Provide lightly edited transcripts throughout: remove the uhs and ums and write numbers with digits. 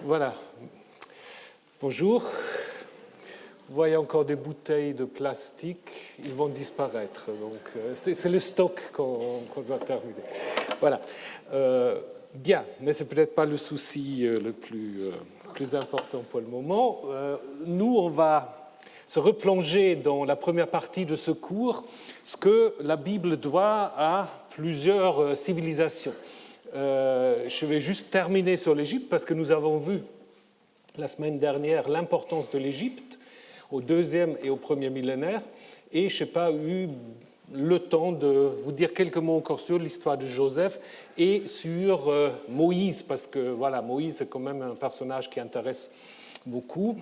Voilà. Bonjour. Vous voyez encore des bouteilles de plastique, ils vont disparaître. Donc, c'est le stock qu'on doit terminer. Voilà. Bien, mais ce n'est peut-être pas le souci le plus important pour le moment. Nous, on va se replonger dans la première partie de ce cours, ce que la Bible doit à plusieurs civilisations. Je vais juste terminer sur l'Égypte parce que nous avons vu la semaine dernière l'importance de l'Égypte au deuxième et au premier millénaire, et je n'ai pas eu le temps de vous dire quelques mots encore sur l'histoire de Joseph et sur Moïse, parce que voilà, Moïse c'est quand même un personnage qui intéresse beaucoup.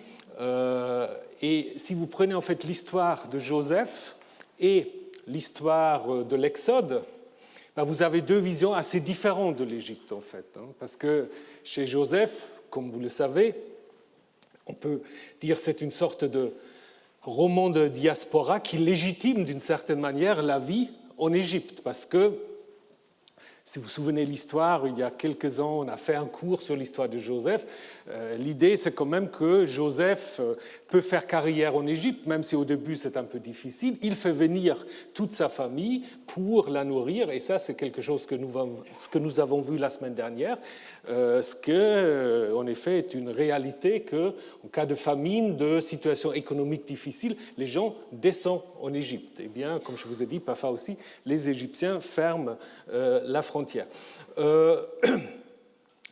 Et si vous prenez en fait l'histoire de Joseph et l'histoire de l'Exode, vous avez deux visions assez différentes de l'Égypte en fait, parce que chez Joseph, comme vous le savez, on peut dire que c'est une sorte de roman de diaspora qui légitime d'une certaine manière la vie en Égypte, parce que, si vous vous souvenez de l'histoire, il y a quelques ans, on a fait un cours sur l'histoire de Joseph. L'idée, c'est quand même que Joseph peut faire carrière en Égypte, même si au début c'est un peu difficile. Il fait venir toute sa famille pour la nourrir, et ça, c'est quelque chose que nous avons vu la semaine dernière, ce qui, en effet, est une réalité qu'en cas de famine, de situation économique difficile, les gens descendent en Égypte. Eh bien, comme je vous ai dit, parfois aussi, les Égyptiens ferment la frontière.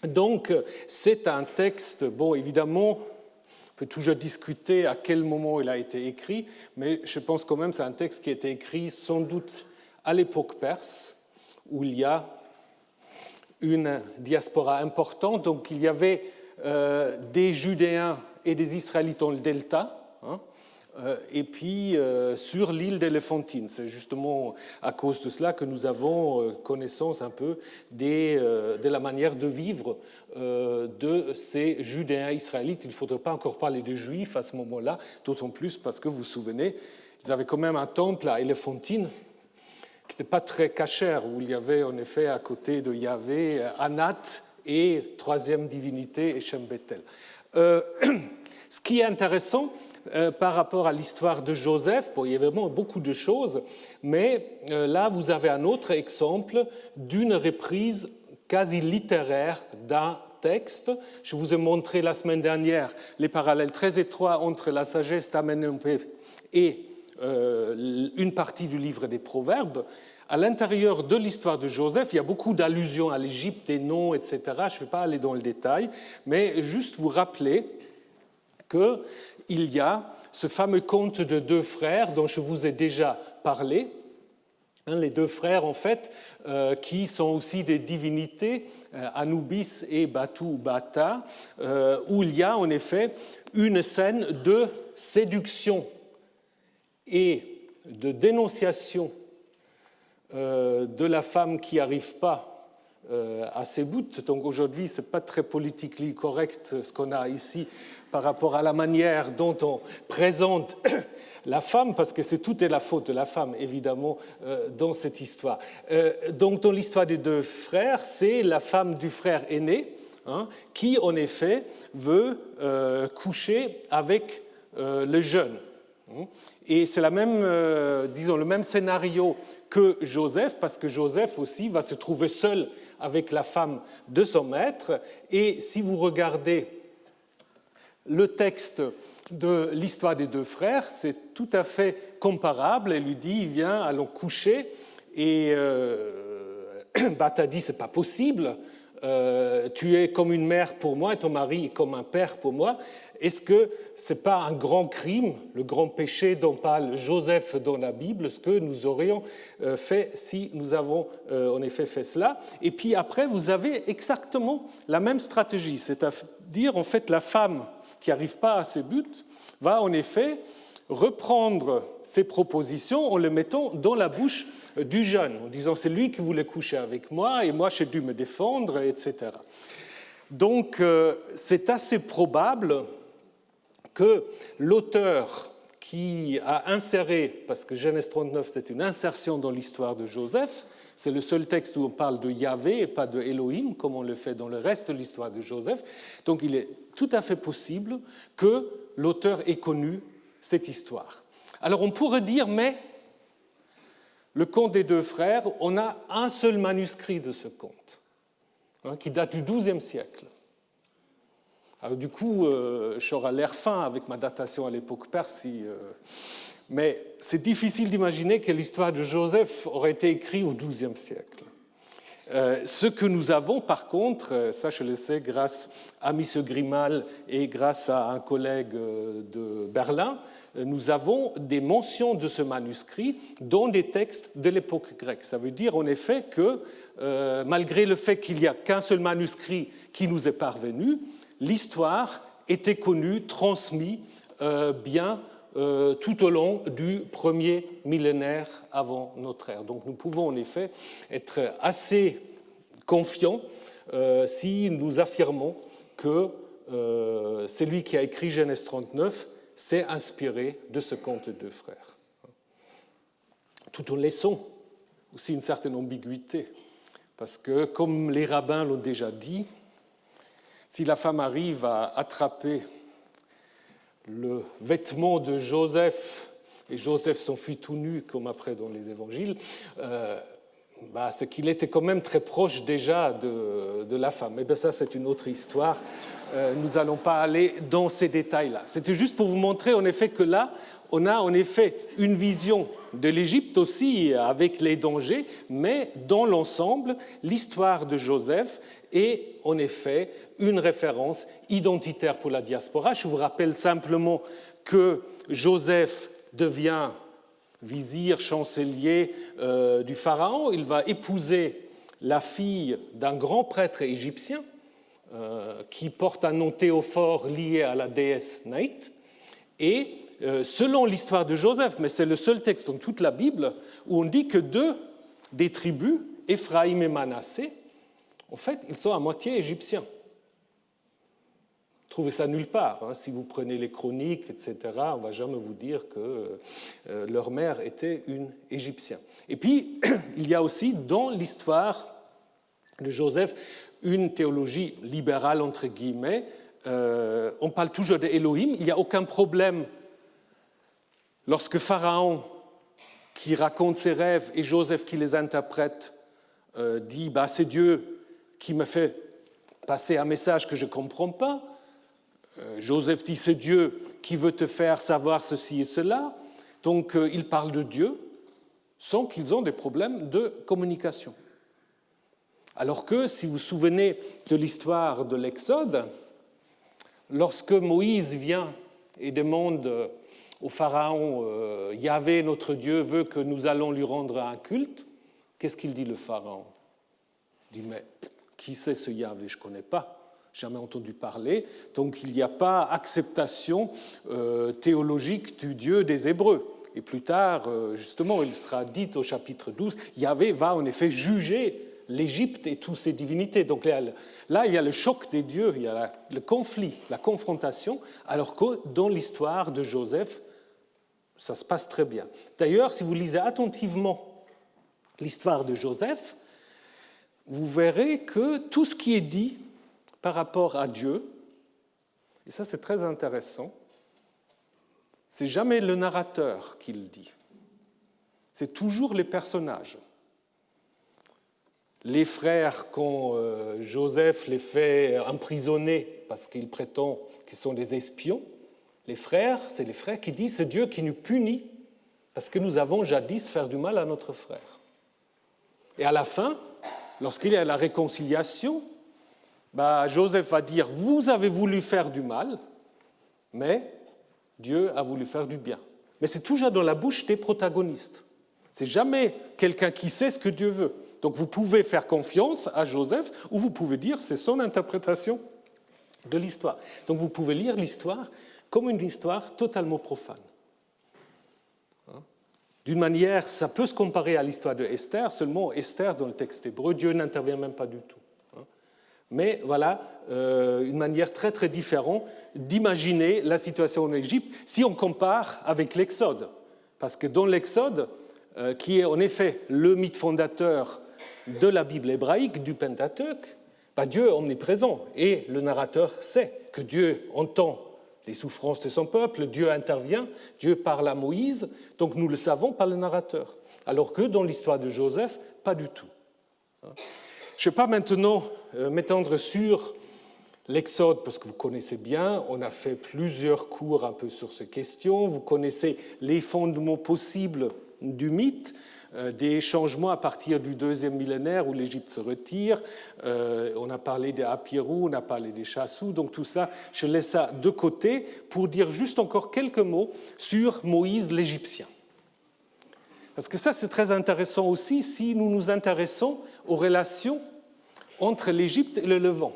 Donc, c'est un texte, bon, évidemment, on peut toujours discuter à quel moment il a été écrit, mais je pense quand même que c'est un texte qui a été écrit sans doute à l'époque perse, où il y a une diaspora importante. Donc, il y avait des Judéens et des Israélites dans le delta, et puis sur l'île d'Éléphantine. C'est justement à cause de cela que nous avons connaissance un peu de la manière de vivre de ces Judéens israélites. Il ne faudrait pas encore parler de Juifs à ce moment-là, d'autant plus parce que vous vous souvenez, ils avaient quand même un temple à Éléphantine qui n'était pas très cachère, où il y avait en effet à côté de Yahvé, Anat et troisième divinité, Echem Bethel. Ce qui est intéressant par rapport à l'histoire de Joseph, bon, il y a vraiment beaucoup de choses, mais là vous avez un autre exemple d'une reprise quasi littéraire d'un texte. Je vous ai montré la semaine dernière les parallèles très étroits entre la sagesse d'Amenhotep et une partie du livre des Proverbes. À l'intérieur de l'histoire de Joseph, il y a beaucoup d'allusions à l'Égypte, des noms, etc. Je ne vais pas aller dans le détail, mais juste vous rappeler qu'il y a ce fameux conte de deux frères dont je vous ai déjà parlé. Les deux frères, en fait, qui sont aussi des divinités, Anubis et Batu ou Bata, où il y a en effet une scène de séduction et de dénonciation de la femme qui n'arrive pas à ses buts. Donc aujourd'hui, ce n'est pas très politiquement correct ce qu'on a ici par rapport à la manière dont on présente la femme, parce que tout est la faute de la femme, évidemment, dans cette histoire. Donc dans l'histoire des deux frères, c'est la femme du frère aîné qui, en effet, veut coucher avec le jeune. Et c'est le même scénario que Joseph, parce que Joseph aussi va se trouver seul avec la femme de son maître. Et si vous regardez le texte de l'histoire des deux frères, c'est tout à fait comparable. Elle lui dit, viens, allons coucher. Et Bata dit, c'est pas possible. Tu es comme une mère pour moi et ton mari est comme un père pour moi. Est-ce que ce n'est pas un grand crime, le grand péché dont parle Joseph dans la Bible, ce que nous aurions fait si nous avons en effet fait cela? Et puis après, vous avez exactement la même stratégie, c'est-à-dire en fait la femme qui n'arrive pas à ses buts va en effet reprendre ses propositions en les mettant dans la bouche du jeune, en disant c'est lui qui voulait coucher avec moi et moi j'ai dû me défendre, etc. Donc c'est assez probable que l'auteur qui a inséré, parce que Genèse 39 c'est une insertion dans l'histoire de Joseph, C'est le seul texte où on parle de Yahvé et pas de Elohim, comme on le fait dans le reste de l'histoire de Joseph. Donc il est tout à fait possible que l'auteur ait connu cette histoire. Alors on pourrait dire, mais le conte des deux frères, on a un seul manuscrit de ce conte, qui date du XIIe siècle. Alors du coup, j'aurai l'air fin avec ma datation à l'époque perse, mais c'est difficile d'imaginer que l'histoire de Joseph aurait été écrite au XIIe siècle. Ce que nous avons, par contre, ça je le sais grâce à M. Grimal et grâce à un collègue de Berlin, nous avons des mentions de ce manuscrit dans des textes de l'époque grecque. Ça veut dire en effet que, malgré le fait qu'il n'y a qu'un seul manuscrit qui nous est parvenu, l'histoire était connue, transmise bien tout au long du premier millénaire avant notre ère. Donc nous pouvons en effet être assez confiants si nous affirmons que celui qui a écrit Genèse 39 s'est inspiré de ce conte de deux frères. Tout en laissant aussi une certaine ambiguïté, parce que, comme les rabbins l'ont déjà dit, si la femme arrive à attraper le vêtement de Joseph, et Joseph s'enfuit tout nu, comme après dans les évangiles, c'est qu'il était quand même très proche déjà de la femme. Mais ça, c'est une autre histoire. Nous n'allons pas aller dans ces détails-là. C'était juste pour vous montrer, en effet, que là, on a en effet une vision de l'Égypte aussi, avec les dangers, mais dans l'ensemble, l'histoire de Joseph est en effet une référence identitaire pour la diaspora. Je vous rappelle simplement que Joseph devient vizir, chancelier du pharaon. Il va épouser la fille d'un grand prêtre égyptien qui porte un nom théophore lié à la déesse Naït. Et selon l'histoire de Joseph, mais c'est le seul texte dans toute la Bible où on dit que deux des tribus, Éphraïm et Manassé, en fait, ils sont à moitié égyptiens. Trouvez ça nulle part. Si vous prenez les chroniques, etc., on ne va jamais vous dire que leur mère était une Égyptienne. Et puis, il y a aussi dans l'histoire de Joseph une théologie libérale, entre guillemets. On parle toujours d'Élohim. Il n'y a aucun problème lorsque Pharaon, qui raconte ses rêves, et Joseph qui les interprète, dit « c'est Dieu qui me fait passer un message que je ne comprends pas ». Joseph dit, c'est Dieu qui veut te faire savoir ceci et cela. Donc, il parle de Dieu sans qu'ils aient des problèmes de communication. Alors que, si vous vous souvenez de l'histoire de l'Exode, lorsque Moïse vient et demande au Pharaon, Yahvé, notre Dieu, veut que nous allons lui rendre un culte, qu'est-ce qu'il dit le Pharaon ? Il dit, mais qui c'est ce Yahvé ? Je ne connais pas. Jamais entendu parler, donc il n'y a pas acceptation théologique du Dieu des Hébreux. Et plus tard, justement, il sera dit au chapitre 12, Yahvé va en effet juger l'Égypte et toutes ses divinités. Donc là, il y a le choc des dieux, il y a le conflit, la confrontation, alors que dans l'histoire de Joseph, ça se passe très bien. D'ailleurs, si vous lisez attentivement l'histoire de Joseph, vous verrez que tout ce qui est dit par rapport à Dieu, et ça c'est très intéressant, c'est jamais le narrateur qui le dit, c'est toujours les personnages. Les frères, quand Joseph les fait emprisonner parce qu'il prétend qu'ils sont des espions, les frères, c'est les frères qui disent c'est Dieu qui nous punit parce que nous avons jadis fait du mal à notre frère. Et à la fin, lorsqu'il y a la réconciliation, Joseph va dire, vous avez voulu faire du mal, mais Dieu a voulu faire du bien. Mais c'est toujours dans la bouche des protagonistes. C'est jamais quelqu'un qui sait ce que Dieu veut. Donc vous pouvez faire confiance à Joseph, ou vous pouvez dire, c'est son interprétation de l'histoire. Donc vous pouvez lire l'histoire comme une histoire totalement profane. D'une manière, ça peut se comparer à l'histoire de Esther, seulement Esther, dans le texte hébreu, Dieu n'intervient même pas du tout. Mais voilà une manière très très différente d'imaginer la situation en Égypte si on compare avec l'Exode. Parce que dans l'Exode, qui est en effet le mythe fondateur de la Bible hébraïque, du Pentateuque, Dieu est omniprésent et le narrateur sait que Dieu entend les souffrances de son peuple, Dieu intervient, Dieu parle à Moïse, donc nous le savons par le narrateur. Alors que dans l'histoire de Joseph, pas du tout. Je ne vais pas maintenant m'étendre sur l'Exode, parce que vous connaissez bien, on a fait plusieurs cours un peu sur ces questions, vous connaissez les fondements possibles du mythe, des changements à partir du deuxième millénaire où l'Égypte se retire, on a parlé des Apirou, on a parlé des Chassous, donc tout ça, je laisse ça de côté pour dire juste encore quelques mots sur Moïse l'Égyptien. Parce que ça, c'est très intéressant aussi si nous nous intéressons aux relations entre l'Égypte et le Levant.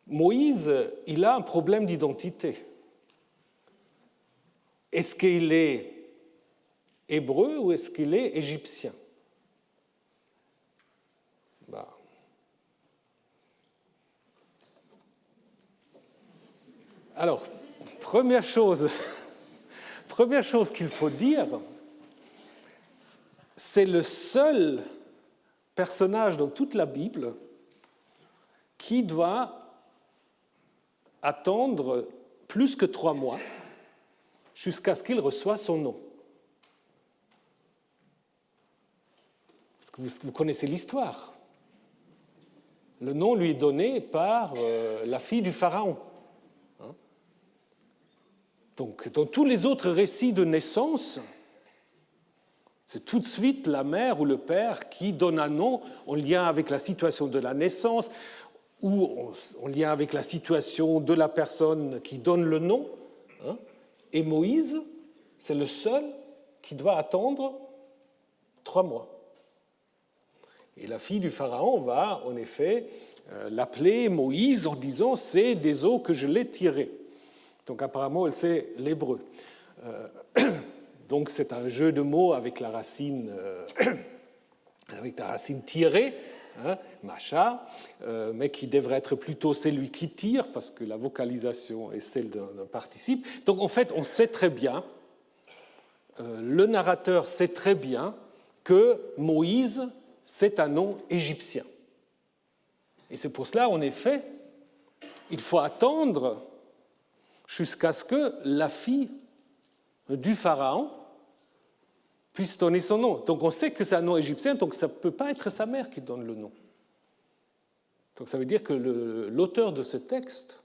Moïse, il a un problème d'identité. Est-ce qu'il est hébreu ou est-ce qu'il est égyptien? Alors, première chose qu'il faut dire, c'est le seul personnage dans toute la Bible qui doit attendre plus que 3 mois jusqu'à ce qu'il reçoive son nom. Parce que vous connaissez l'histoire. Le nom lui est donné par la fille du Pharaon. Donc, dans tous les autres récits de naissance, c'est tout de suite la mère ou le père qui donne un nom en lien avec la situation de la naissance ou en lien avec la situation de la personne qui donne le nom. Et Moïse, c'est le seul qui doit attendre 3 mois. Et la fille du Pharaon va en effet l'appeler Moïse en disant « c'est des eaux que je l'ai tirées ». Donc apparemment, elle sait l'hébreu. Donc c'est un jeu de mots avec la racine tirée, macha, mais qui devrait être plutôt celui qui tire, parce que la vocalisation est celle d'un participe. Donc en fait, on sait très bien, le narrateur sait très bien que Moïse, c'est un nom égyptien. Et c'est pour cela, en effet, il faut attendre jusqu'à ce que la fille du Pharaon puisse donner son nom. Donc on sait que c'est un nom égyptien, donc ça ne peut pas être sa mère qui donne le nom. Donc ça veut dire que l'auteur de ce texte,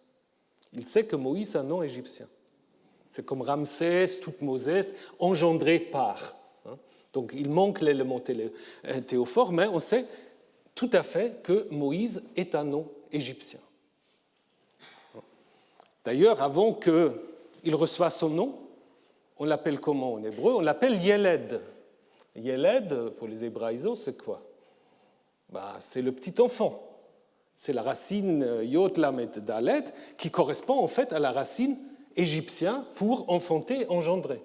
il sait que Moïse est un nom égyptien. C'est comme Ramsès, Thoutmosès, engendré par. Donc il manque l'élément théophore, mais on sait tout à fait que Moïse est un nom égyptien. D'ailleurs, avant qu'il reçoive son nom, on l'appelle comment en hébreu? On l'appelle Yeled. Yeled, pour les hébraïsants, c'est quoi? C'est le petit enfant. C'est la racine Yod Lamed Dalet qui correspond en fait à la racine égyptienne pour enfanter, engendrer.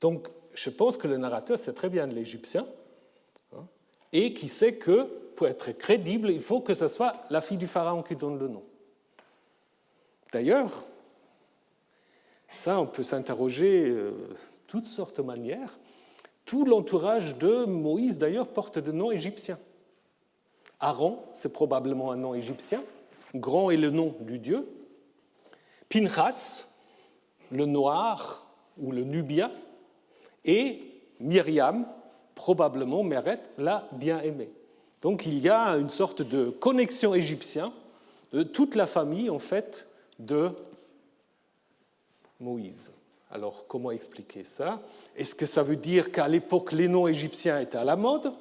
Donc, je pense que le narrateur sait très bien l'égyptien et qui sait que, pour être crédible, il faut que ce soit la fille du Pharaon qui donne le nom. D'ailleurs, ça, on peut s'interroger de toutes sortes de manières. Tout l'entourage de Moïse, d'ailleurs, porte de noms égyptiens. Aaron, c'est probablement un nom égyptien. Grand est le nom du dieu. Pinchas, le noir ou le nubien. Et Myriam, probablement Méret, la bien-aimée. Donc il y a une sorte de connexion égyptienne de toute la famille, en fait, de Moïse. Alors, comment expliquer ça? Est-ce que ça veut dire qu'à l'époque, les noms égyptiens étaient à la mode?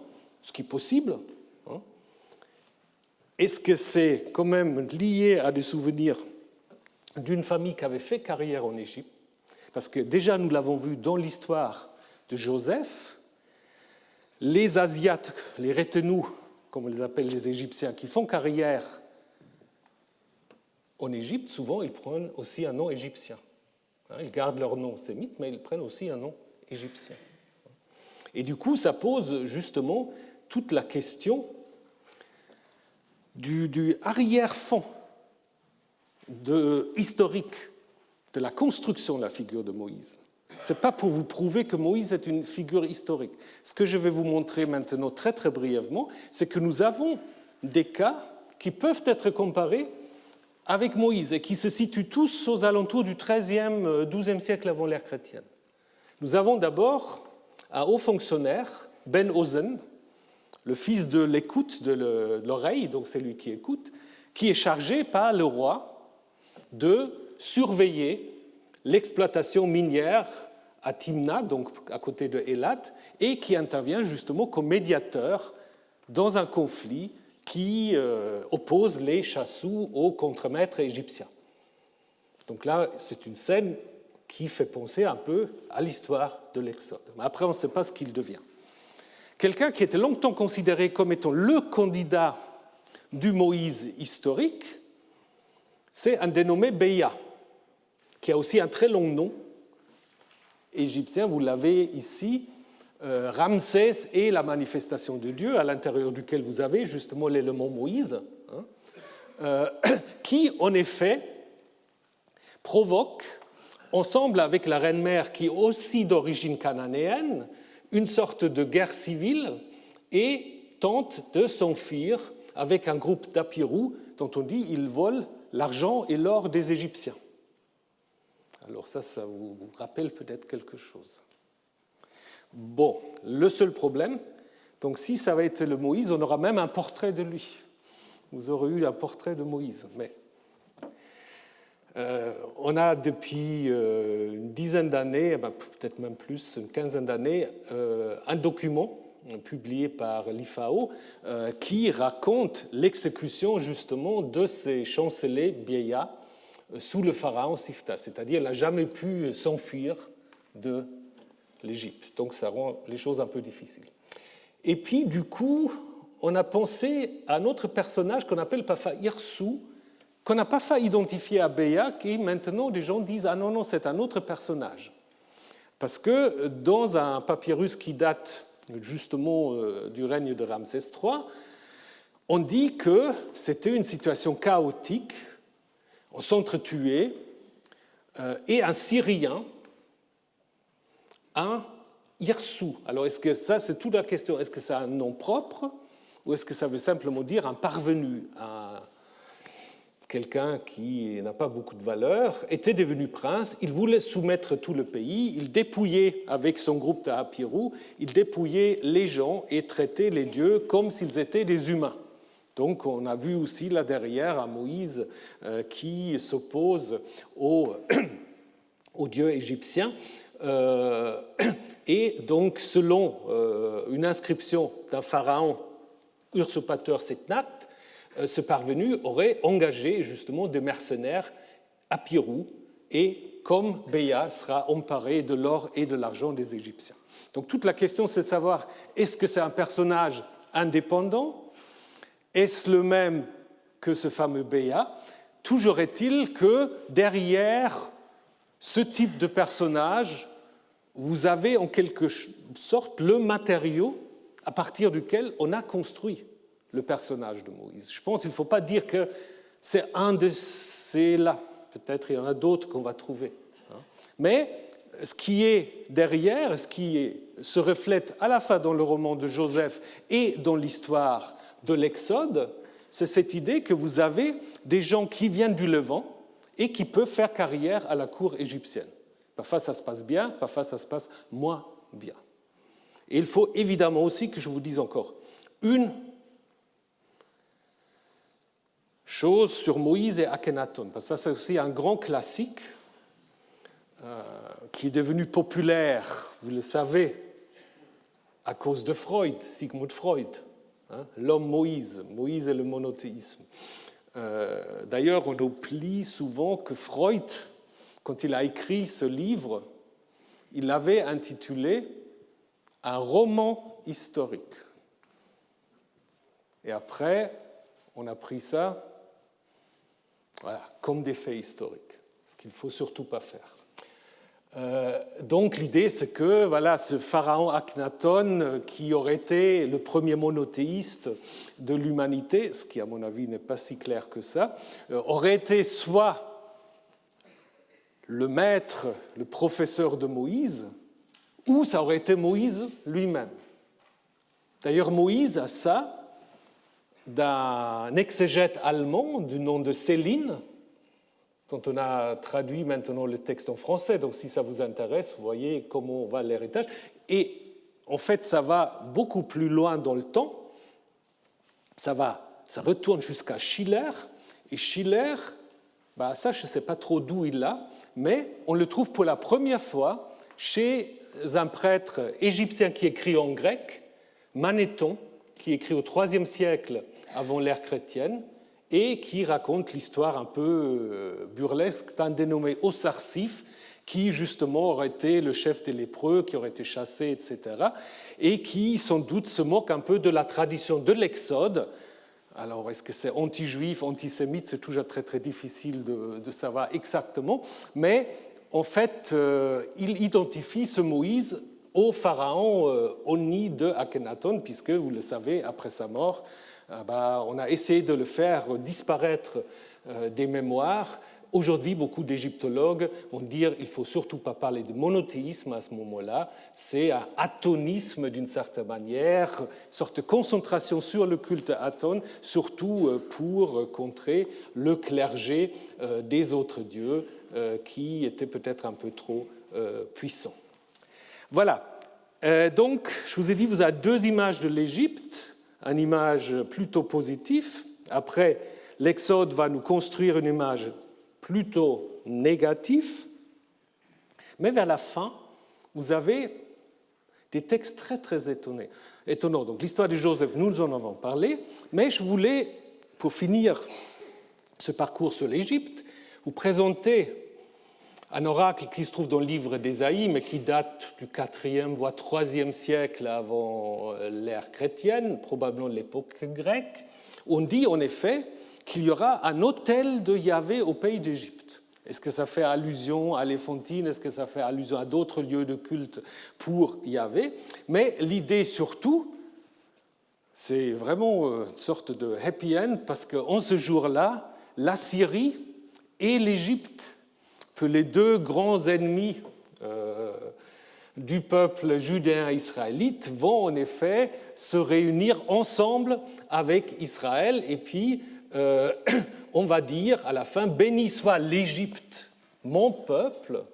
Ce qui est possible. Est-ce que c'est quand même lié à des souvenirs d'une famille qui avait fait carrière en Égypte? Parce que déjà, nous l'avons vu dans l'histoire de Joseph, les Asiates, les retenus, comme on les appelle les Égyptiens, qui font carrière en Égypte, souvent, ils prennent aussi un nom égyptien. Ils gardent leur nom sémite, mais ils prennent aussi un nom égyptien. Et du coup, ça pose justement toute la question du arrière-fond historique de la construction de la figure de Moïse. Ce n'est pas pour vous prouver que Moïse est une figure historique. Ce que je vais vous montrer maintenant très très brièvement, c'est que nous avons des cas qui peuvent être comparés avec Moïse et qui se situent tous aux alentours du XIIIe, XIIe siècle avant l'ère chrétienne. Nous avons d'abord un haut fonctionnaire, Ben Ozen, le fils de l'écoute, de l'oreille, donc c'est lui qui écoute, qui est chargé par le roi de surveiller l'exploitation minière à Timna, donc à côté de Élat, et qui intervient justement comme médiateur dans un conflit qui oppose les Chassous aux contremaîtres égyptiens. Donc là, c'est une scène qui fait penser un peu à l'histoire de l'Exode. Mais après, on ne sait pas ce qu'il devient. Quelqu'un qui était longtemps considéré comme étant le candidat du Moïse historique, c'est un dénommé Béa, qui a aussi un très long nom égyptien, vous l'avez ici, Ramsès et la manifestation de Dieu, à l'intérieur duquel vous avez justement l'élément Moïse, qui en effet provoque, ensemble avec la reine-mère qui est aussi d'origine cananéenne, une sorte de guerre civile et tente de s'enfuir avec un groupe d'Apirous dont on dit qu'ils volent l'argent et l'or des Égyptiens. Alors ça vous rappelle peut-être quelque chose. Bon, le seul problème, donc si ça va être le Moïse, on aura même un portrait de lui. Vous aurez eu un portrait de Moïse, mais on a depuis une dizaine d'années, peut-être même plus, une quinzaine d'années, un document publié par l'IFAO qui raconte l'exécution justement de ces chanceliers Béa sous le pharaon Sifta, c'est-à-dire qu'il n'a jamais pu s'enfuir de l'Égypte. Donc ça rend les choses un peu difficiles. Et puis du coup, on a pensé à un autre personnage qu'on appelle parfois Hirsou, qu'on n'a pas fait identifier à Béa, qui maintenant des gens disent « Ah non, c'est un autre personnage ». Parce que dans un papyrus qui date justement du règne de Ramsès III, on dit que c'était une situation chaotique, on s'entretuait, et un Syrien, un Hirsou. Alors, est-ce que ça, c'est toute la question, est-ce que c'est un nom propre ou est-ce que ça veut simplement dire un parvenu, quelqu'un qui n'a pas beaucoup de valeur, était devenu prince, il voulait soumettre tout le pays, il dépouillait avec son groupe d'Apirous, il dépouillait les gens et traitait les dieux comme s'ils étaient des humains. Donc on a vu aussi là derrière un Moïse qui s'oppose aux dieux égyptiens. Et donc selon une inscription d'un pharaon usurpateur Setnat, ce parvenu aurait engagé justement des mercenaires à Pirou et comme Béa sera emparé de l'or et de l'argent des Égyptiens. Donc toute la question c'est de savoir est-ce que c'est un personnage indépendant? Est-ce le même que ce fameux Béa? Toujours est-il que derrière ce type de personnage, vous avez en quelque sorte le matériau à partir duquel on a construit le personnage de Moïse. Je pense qu'il ne faut pas dire que c'est un de ces-là. Peut-être il y en a d'autres qu'on va trouver. Mais ce qui est derrière, ce qui se reflète à la fois dans le roman de Joseph et dans l'histoire de l'Exode, c'est cette idée que vous avez des gens qui viennent du Levant et qui peuvent faire carrière à la cour égyptienne. Parfois ça se passe bien, parfois ça se passe moins bien. Et il faut évidemment aussi que je vous dise encore une chose sur Moïse et Akhenaton, parce que ça c'est aussi un grand classique qui est devenu populaire, vous le savez, à cause de Freud, Sigmund Freud, l'homme Moïse, Moïse et le monothéisme. D'ailleurs, on oublie souvent que Freud, quand il a écrit ce livre, il l'avait intitulé « Un roman historique ». Et après, on a pris ça comme des faits historiques, ce qu'il ne faut surtout pas faire. Donc l'idée, c'est que ce pharaon Akhenaton, qui aurait été le premier monothéiste de l'humanité, ce qui à mon avis n'est pas si clair que ça, aurait été soit le maître, le professeur de Moïse, ou ça aurait été Moïse lui-même. D'ailleurs, Moïse a ça d'un exégète allemand du nom de Céline, dont on a traduit maintenant le texte en français. Donc, si ça vous intéresse, vous voyez comment va l'héritage. Et en fait, ça va beaucoup plus loin dans le temps. Ça retourne jusqu'à Schiller. Et Schiller, ça, je ne sais pas trop d'où il l'a, mais on le trouve pour la première fois chez un prêtre égyptien qui écrit en grec, Manéthon, qui écrit au IIIe siècle avant l'ère chrétienne, et qui raconte l'histoire un peu burlesque d'un dénommé Osarsiph, qui justement aurait été le chef des lépreux, qui aurait été chassé, etc., et qui sans doute se moque un peu de la tradition de l'Exode. Alors, est-ce que c'est anti-juif, antisémite? C'est toujours très, très difficile de savoir exactement, mais en fait, il identifie ce Moïse au pharaon Oni de Akhenaton, puisque, vous le savez, après sa mort, on a essayé de le faire disparaître des mémoires. Aujourd'hui, beaucoup d'égyptologues vont dire qu'il ne faut surtout pas parler de monothéisme à ce moment-là, c'est un atonisme d'une certaine manière, une sorte de concentration sur le culte Aton, surtout pour contrer le clergé des autres dieux qui était peut-être un peu trop puissant. Voilà, donc je vous ai dit, vous avez deux images de l'Égypte, une image plutôt positive. Après, l'Exode va nous construire une image plutôt négative. Mais vers la fin, vous avez des textes très, très étonnants. Donc, l'histoire de Joseph, nous en avons parlé, mais je voulais, pour finir ce parcours sur l'Égypte, vous présenter un oracle qui se trouve dans le livre d'Ésaïe, mais qui date du 4e, voire 3e siècle avant l'ère chrétienne, probablement de l'époque grecque. On dit en effet qu'il y aura un autel de Yahvé au pays d'Égypte. Est-ce que ça fait allusion à l'Éphantine? Est-ce que ça fait allusion à d'autres lieux de culte pour Yahvé? Mais l'idée surtout, c'est vraiment une sorte de happy end, parce qu'en ce jour-là, la Syrie et l'Égypte, que les deux grands ennemis du peuple judéen israélite, vont en effet se réunir ensemble avec Israël, et puis on va dire à la fin, béni soit l'Égypte, mon peuple,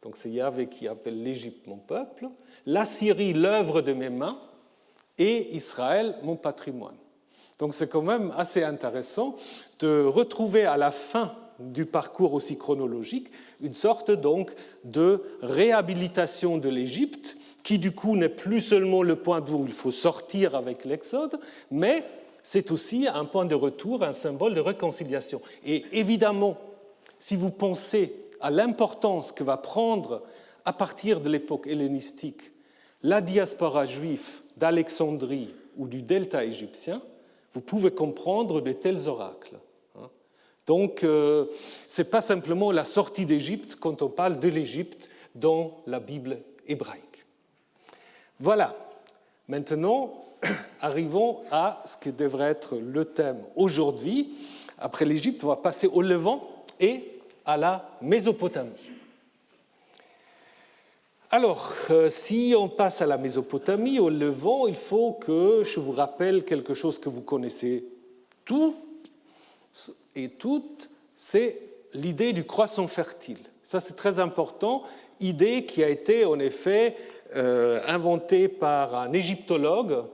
donc c'est Yahvé qui appelle l'Égypte mon peuple, la Syrie l'œuvre de mes mains, et Israël mon patrimoine. Donc c'est quand même assez intéressant de retrouver à la fin du parcours aussi chronologique une sorte donc de réhabilitation de l'Égypte, qui du coup n'est plus seulement le point d'où il faut sortir avec l'Exode, mais c'est aussi un point de retour, un symbole de réconciliation. Et évidemment, si vous pensez à l'importance que va prendre, à partir de l'époque hellénistique, la diaspora juive d'Alexandrie ou du delta égyptien, vous pouvez comprendre de tels oracles. Donc, ce n'est pas simplement la sortie d'Égypte quand on parle de l'Égypte dans la Bible hébraïque. Voilà. Maintenant, arrivons à ce qui devrait être le thème aujourd'hui. Après l'Égypte, on va passer au Levant et à la Mésopotamie. Alors, si on passe à la Mésopotamie, au Levant, il faut que je vous rappelle quelque chose que vous connaissez tous et toutes, c'est l'idée du croissant fertile. Ça, c'est très important, idée qui a été en effet inventée par un égyptologue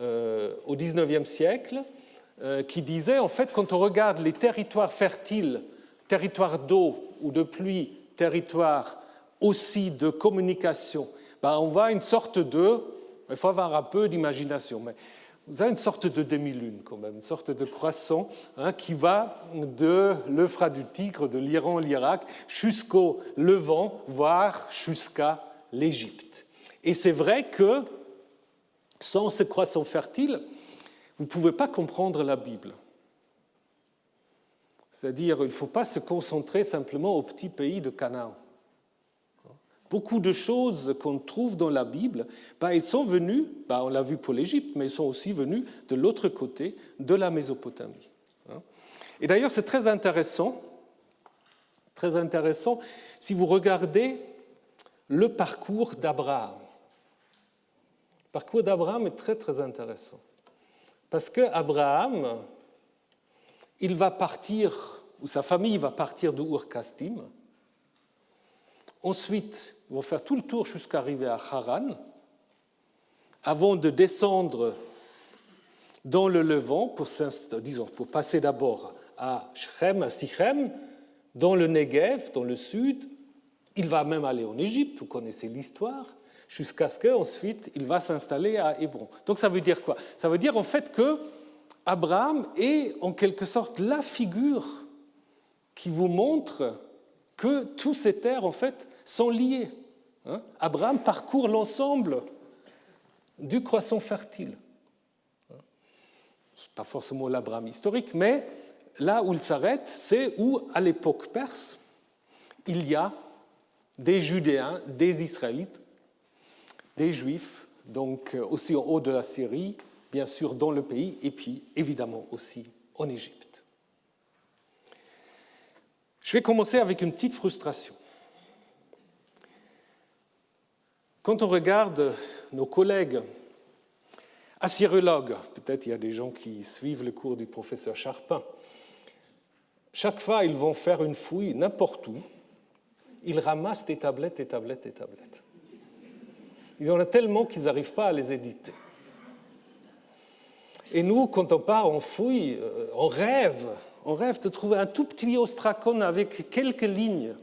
au XIXe siècle, qui disait, en fait, quand on regarde les territoires fertiles, territoires d'eau ou de pluie, territoires aussi de communication, on voit une sorte de... Il faut avoir un peu d'imagination, mais vous avez une sorte de demi-lune quand même, une sorte de croissant qui va de l'Euphrate du Tigre, de l'Iran, l'Irak, jusqu'au Levant, voire jusqu'à l'Égypte. Et c'est vrai que sans ce croissant fertile, vous ne pouvez pas comprendre la Bible. C'est-à-dire, il ne faut pas se concentrer simplement au petit pays de Canaan. Beaucoup de choses qu'on trouve dans la Bible, elles sont venues, on l'a vu pour l'Égypte, mais elles sont aussi venues de l'autre côté, de la Mésopotamie. Et d'ailleurs, c'est très intéressant Très intéressant. Si vous regardez le parcours d'Abraham, le parcours d'Abraham est très, très intéressant. Parce qu'Abraham, il va partir, ou sa famille va partir de Ur-Kasdim. Ensuite, ils vont faire tout le tour jusqu'à arriver à Haran, avant de descendre dans le Levant, pour passer d'abord à Shechem, à Sichem, dans le Negev, dans le sud. Il va même aller en Égypte, vous connaissez l'histoire, jusqu'à ce qu'ensuite il va s'installer à Hébron. Donc ça veut dire quoi? Ça veut dire en fait que Abraham est en quelque sorte la figure qui vous montre que toutes ces terres en fait sont liées. Abraham parcourt l'ensemble du croissant fertile. Ce n'est pas forcément l'Abraham historique, mais là où il s'arrête, c'est où, à l'époque perse, il y a des Judéens, des Israélites, des Juifs, donc aussi en haut de la Syrie, bien sûr dans le pays, et puis évidemment aussi en Égypte. Je vais commencer avec une petite frustration. Quand on regarde nos collègues assyriologues, peut-être il y a des gens qui suivent le cours du professeur Charpin, chaque fois ils vont faire une fouille n'importe où, ils ramassent des tablettes, des tablettes, des tablettes. Ils en ont tellement qu'ils n'arrivent pas à les éditer. Et nous, quand on part en fouille, on rêve de trouver un tout petit ostracon avec quelques lignes.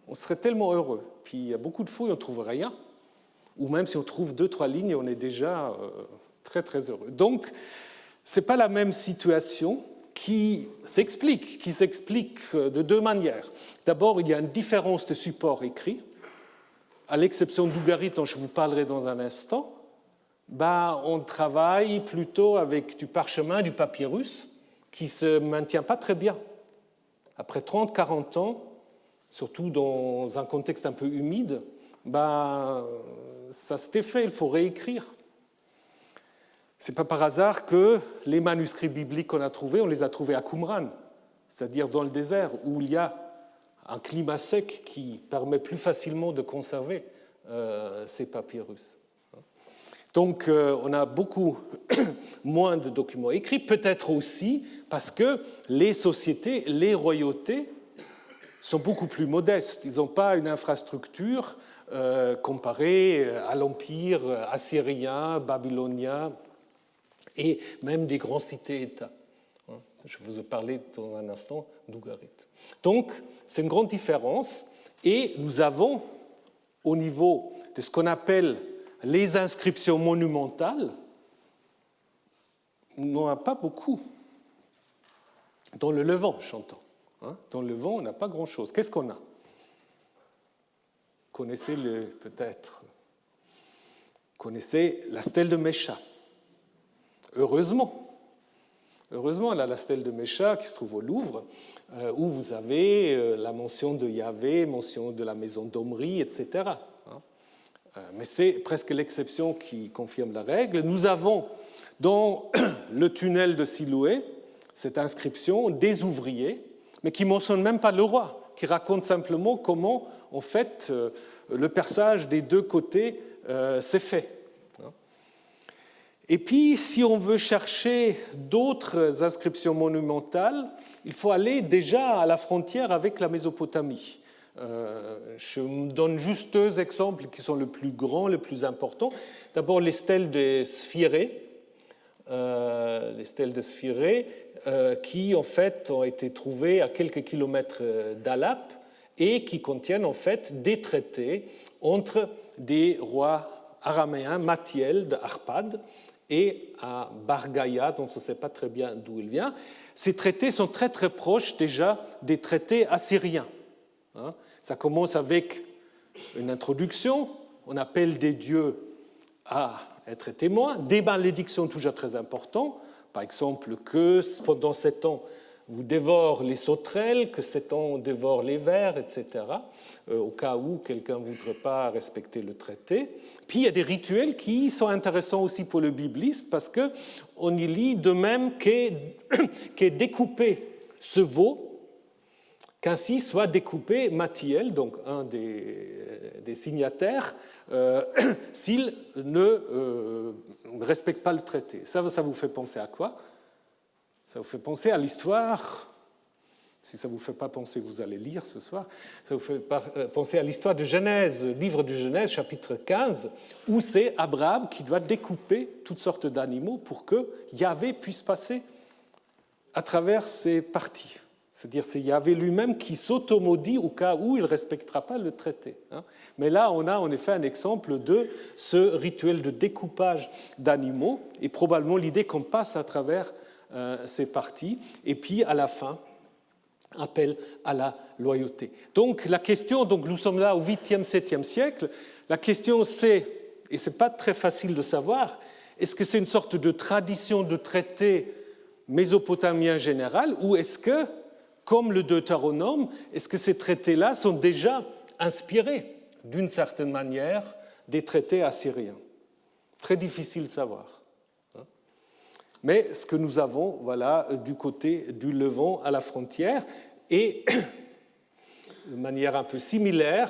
On serait tellement heureux. Puis il y a beaucoup de fouilles, on ne trouve rien. Ou même si on trouve 2-3 lignes, on est déjà très très heureux. Donc, ce n'est pas la même situation qui s'explique de deux manières. D'abord, il y a une différence de support écrit, à l'exception d'Ougarit dont je vous parlerai dans un instant. On travaille plutôt avec du parchemin, du papyrus, qui ne se maintient pas très bien. Après 30-40 ans, surtout dans un contexte un peu humide, ça s'est fait, il faut réécrire. Ce n'est pas par hasard que les manuscrits bibliques qu'on a trouvés, on les a trouvés à Qumran, c'est-à-dire dans le désert, où il y a un climat sec qui permet plus facilement de conserver ces papyrus. Donc, on a beaucoup moins de documents écrits, peut-être aussi parce que les sociétés, les royautés sont beaucoup plus modestes. Ils n'ont pas une infrastructure comparée à l'empire assyrien, babylonien et même des grandes cités-États. Je vous ai parlé dans un instant d'Ougarit. Donc, c'est une grande différence et nous avons, au niveau de ce qu'on appelle les inscriptions monumentales, on n'en a pas beaucoup. Dans le Levant, j'entends. Dans le Levant, on n'a pas grand-chose. Qu'est-ce qu'on a? Connaissez-le peut-être. Connaissez la stèle de Mesha. Heureusement, elle a la stèle de Mesha qui se trouve au Louvre, où vous avez la mention de Yahvé, mention de la maison d'Omri, etc. Mais c'est presque l'exception qui confirme la règle. Nous avons dans le tunnel de Siloué cette inscription des ouvriers, mais qui ne mentionne même pas le roi, qui raconte simplement comment, en fait, le perçage des deux côtés s'est fait. Et puis, si on veut chercher d'autres inscriptions monumentales, il faut aller déjà à la frontière avec la Mésopotamie. Je me donne juste deux exemples qui sont les plus grands, les plus importants. D'abord, les stèles de Sphirée, qui en fait ont été trouvées à quelques kilomètres d'Alap et qui contiennent en fait des traités entre des rois araméens, Mathiel de Arpad et à Bargaya, dont on ne sait pas très bien d'où il vient. Ces traités sont très très proches déjà des traités assyriens. Ça commence avec une introduction, on appelle des dieux à être témoins, des malédictions toujours très importantes, par exemple que pendant 7 ans vous dévore les sauterelles, que 7 ans on dévore les vers, etc., au cas où quelqu'un ne voudrait pas respecter le traité. Puis il y a des rituels qui sont intéressants aussi pour le bibliste, parce qu'on y lit de même qu'est découpé ce veau, qu'ainsi soit découpé Mathiel, donc un des signataires, s'il ne respecte pas le traité. Ça vous fait penser à quoi? Ça vous fait penser à l'histoire, si ça ne vous fait pas penser, vous allez lire ce soir, ça vous fait penser à l'histoire de Genèse, livre de Genèse, chapitre 15, où c'est Abraham qui doit découper toutes sortes d'animaux pour que Yahvé puisse passer à travers ces parties. C'est-à-dire c'est Yahvé lui-même qui s'automaudit au cas où il ne respectera pas le traité. Mais là, on a en effet un exemple de ce rituel de découpage d'animaux, et probablement l'idée qu'on passe à travers ces parties, et puis à la fin, appel à la loyauté. Donc la question, nous sommes là au 8e, 7e siècle, la question c'est, et ce n'est pas très facile de savoir, est-ce que c'est une sorte de tradition de traité mésopotamien général, ou est-ce que, comme le Deutéronome, est-ce que ces traités-là sont déjà inspirés, d'une certaine manière, des traités assyriens? Très difficile de savoir. Mais ce que nous avons, voilà, du côté du Levant à la frontière, et de manière un peu similaire,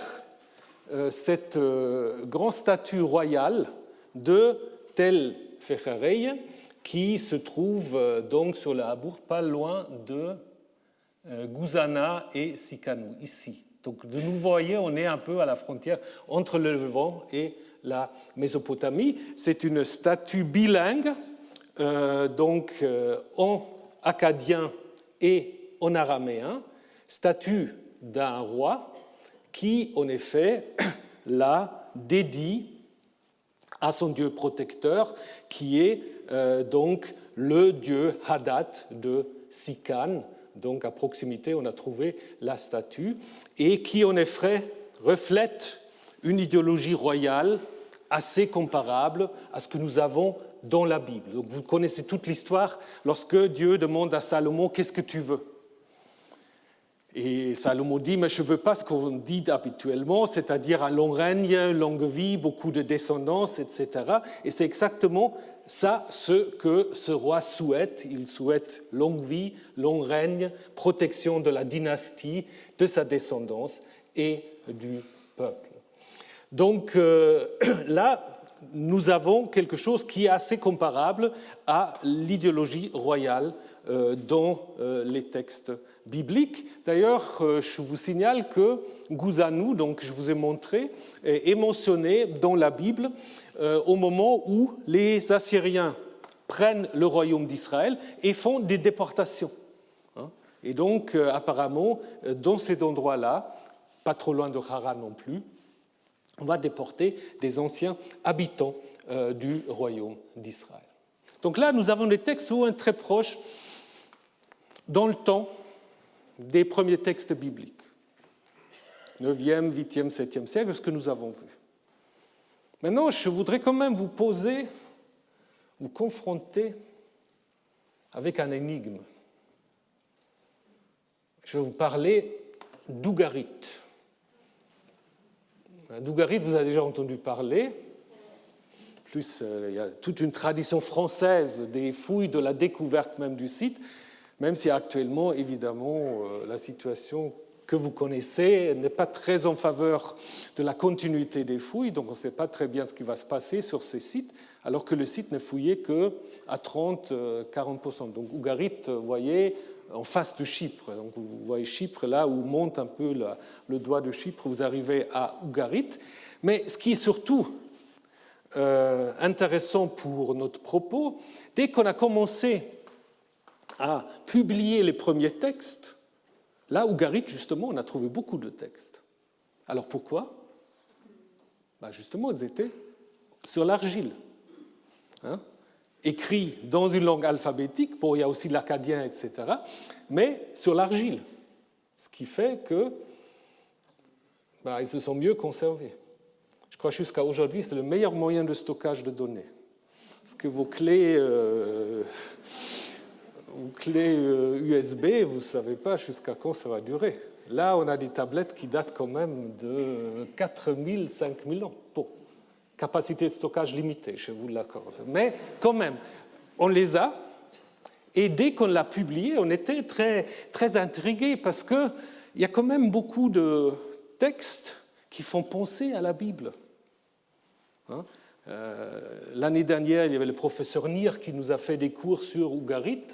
cette grande statue royale de Tel Fecherei, qui se trouve donc sur la Habour, pas loin de Gouzana et Sikanou, ici. Donc, de nous voyez, on est un peu à la frontière entre le Levant et la Mésopotamie. C'est une statue bilingue, en akkadien et en araméen, statue d'un roi qui, en effet, la dédie à son dieu protecteur, qui est donc le dieu Hadad de Sikan. Donc à proximité, on a trouvé la statue, et qui en effet reflète une idéologie royale assez comparable à ce que nous avons dans la Bible. Donc vous connaissez toute l'histoire lorsque Dieu demande à Salomon « Qu'est-ce que tu veux ?» Et Salomon dit « Mais je ne veux pas ce qu'on dit habituellement, c'est-à-dire un long règne, longue vie, beaucoup de descendance, etc. » Et c'est exactement ça ce que ce roi souhaite. Il souhaite longue vie, long règne, protection de la dynastie, de sa descendance et du peuple. Donc là, nous avons quelque chose qui est assez comparable à l'idéologie royale dans les textes bibliques. D'ailleurs, je vous signale que Gouzanou, donc je vous ai montré, est mentionné dans la Bible au moment où les Assyriens prennent le royaume d'Israël et font des déportations. Et donc, apparemment, dans cet endroit-là, pas trop loin de Haran non plus, on va déporter des anciens habitants du royaume d'Israël. Donc là, nous avons des textes où on est très proche dans le temps des premiers textes bibliques. 9e, 8e, 7e siècle, ce que nous avons vu. Maintenant, je voudrais quand même vous confronter avec un énigme. Je vais vous parler d'Ougarit. D'Ougarit, vous avez déjà entendu parler. Plus, il y a toute une tradition française des fouilles, de la découverte même du site, même si actuellement, évidemment, la situation que vous connaissez n'est pas très en faveur de la continuité des fouilles, donc on ne sait pas très bien ce qui va se passer sur ces sites, alors que le site n'est fouillé qu'à 30-40%. Donc Ougarit, vous voyez, en face de Chypre. Donc vous voyez Chypre, là où monte un peu le doigt de Chypre, vous arrivez à Ougarit. Mais ce qui est surtout intéressant pour notre propos, dès qu'on a commencé à publier les premiers textes, là, Ougarit, justement, on a trouvé beaucoup de textes. Alors pourquoi ? Justement, ils étaient sur l'argile. Écrits dans une langue alphabétique, bon, il y a aussi l'akkadien, etc., mais sur l'argile. Ce qui fait que ils se sont mieux conservés. Je crois jusqu'à aujourd'hui, c'est le meilleur moyen de stockage de données. Parce que vos clés USB, vous ne savez pas jusqu'à quand ça va durer. Là, on a des tablettes qui datent quand même de 4000, 5000 ans. Bon, capacité de stockage limitée, je vous l'accorde. Mais quand même, on les a. Et dès qu'on l'a publié, on était très, très intrigués parce qu'il il y a quand même beaucoup de textes qui font penser à la Bible. L'année dernière, il y avait le professeur Nir qui nous a fait des cours sur Ugarit.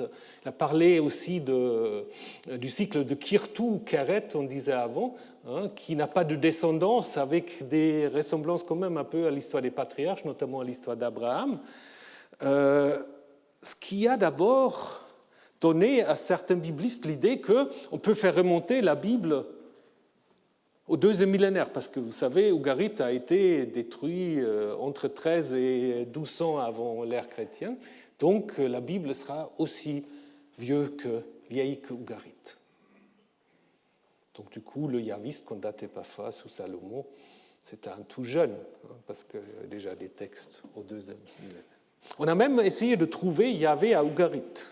Il a parlé aussi du cycle de Kirtu ou Keret, on disait avant, qui n'a pas de descendance, avec des ressemblances quand même un peu à l'histoire des patriarches, notamment à l'histoire d'Abraham. Ce qui a d'abord donné à certains biblistes l'idée qu'on peut faire remonter la Bible au deuxième millénaire, parce que vous savez, Ugarit a été détruit entre 13 et 1200 avant l'ère chrétienne, donc la Bible sera aussi vieille que Ugarit. Donc du coup, le Yaviste qu'on datait Épaphras ou Salomon, c'était un tout jeune, parce qu'il y a déjà des textes au deuxième millénaire. On a même essayé de trouver Yahvé à Ugarit.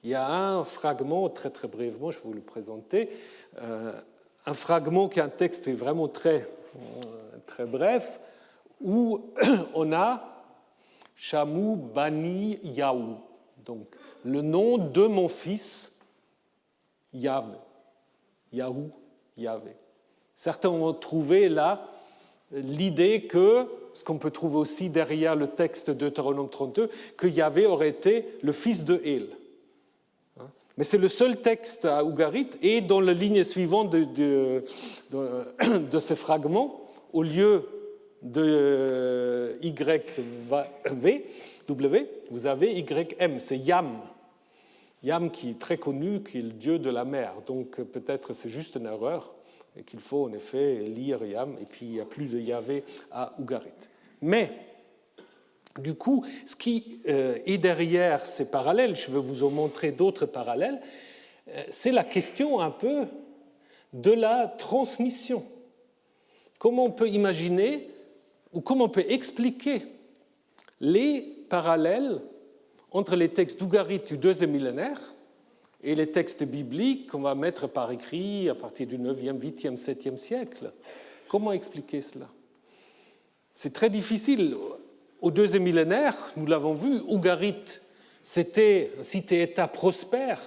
Il y a un fragment, très très brièvement, je vais vous le présenter, un fragment qui est un texte vraiment très, très bref, où on a Shamu Bani Yahou, donc le nom de mon fils Yahvé. Yahou, Yahvé. Certains ont trouvé là l'idée que, ce qu'on peut trouver aussi derrière le texte de Deutéronome 32, que Yahvé aurait été le fils de Él. Mais c'est le seul texte à Ugarit, et dans la ligne suivante de ce fragment, au lieu de YV, vous avez YM, c'est Yam. Yam qui est très connu, qui est le dieu de la mer. Donc peut-être c'est juste une erreur, et qu'il faut en effet lire Yam, et puis il n'y a plus de Yahvé à Ugarit. Mais du coup, ce qui est derrière ces parallèles, je vais vous en montrer d'autres parallèles, c'est la question un peu de la transmission. Comment on peut imaginer ou comment on peut expliquer les parallèles entre les textes d'Ugarit du deuxième millénaire et les textes bibliques qu'on va mettre par écrit à partir du 9e, 8e, 7e siècle. Comment expliquer cela? C'est très difficile. Au deuxième millénaire, nous l'avons vu, Ugarit, c'était un cité-État prospère,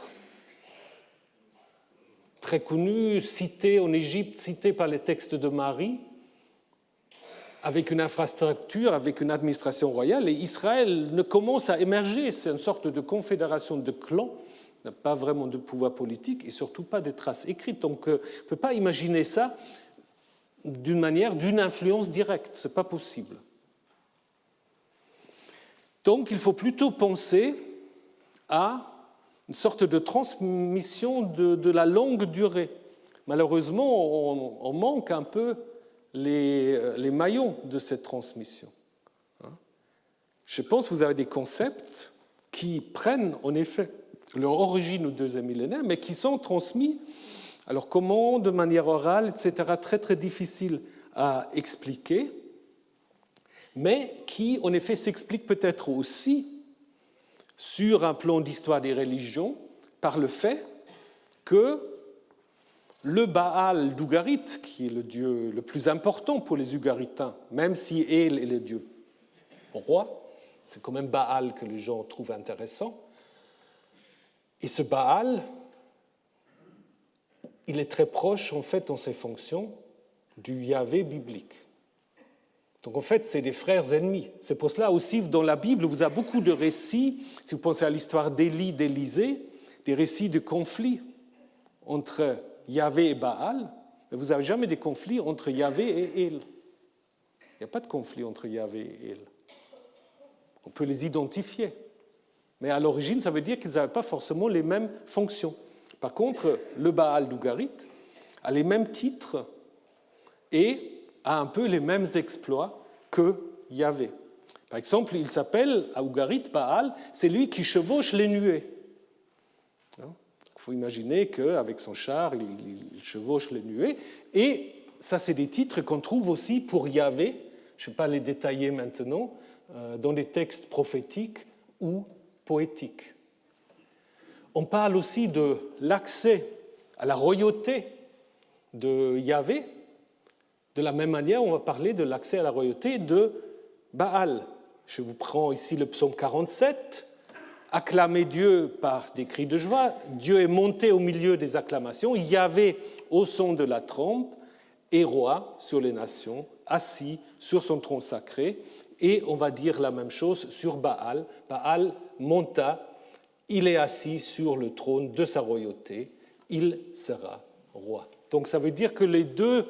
très connu, cité en Égypte, cité par les textes de Marie, avec une infrastructure, avec une administration royale, et Israël ne commence à émerger, c'est une sorte de confédération de clans, n'a pas vraiment de pouvoir politique et surtout pas de traces écrites. Donc on ne peut pas imaginer ça d'une manière, d'une influence directe, ce n'est pas possible. Donc il faut plutôt penser à une sorte de transmission de la longue durée. Malheureusement, on manque un peu les maillons de cette transmission. Je pense que vous avez des concepts qui prennent en effet leur origine au deuxième millénaire, mais qui sont transmis, alors comment, de manière orale, etc., très très difficile à expliquer, mais qui en effet s'expliquent peut-être aussi sur un plan d'histoire des religions par le fait que le Baal d'Ugarit, qui est le dieu le plus important pour les Ugaritains, même si El est le dieu roi, c'est quand même Baal que les gens trouvent intéressant. Et ce Baal, il est très proche, en fait, dans ses fonctions, du Yahvé biblique. Donc, en fait, c'est des frères ennemis. C'est pour cela aussi, dans la Bible, vous avez beaucoup de récits, si vous pensez à l'histoire d'Élie, d'Élisée, des récits de conflits entre Yahvé et Baal, mais vous n'avez jamais de conflits entre Yahvé et El. Il n'y a pas de conflit entre Yahvé et El. On peut les identifier. Mais à l'origine, ça veut dire qu'ils n'avaient pas forcément les mêmes fonctions. Par contre, le Baal d'Ugarit a les mêmes titres et a un peu les mêmes exploits que Yahvé. Par exemple, il s'appelle à Ugarit Baal, c'est lui qui chevauche les nuées. Il faut imaginer qu'avec son char, il chevauche les nuées. Et ça, c'est des titres qu'on trouve aussi pour Yahvé, je ne vais pas les détailler maintenant, dans des textes prophétiques ou poétiques. On parle aussi de l'accès à la royauté de Yahvé. De la même manière, on va parler de l'accès à la royauté de Baal. Je vous prends ici le psaume 47. « acclamé Dieu par des cris de joie. Dieu est monté au milieu des acclamations. Yahvé au son de la trompe et roi sur les nations, assis sur son trône sacré. Et on va dire la même chose sur Baal. Baal monta, il est assis sur le trône de sa royauté, il sera roi. Donc ça veut dire que les deux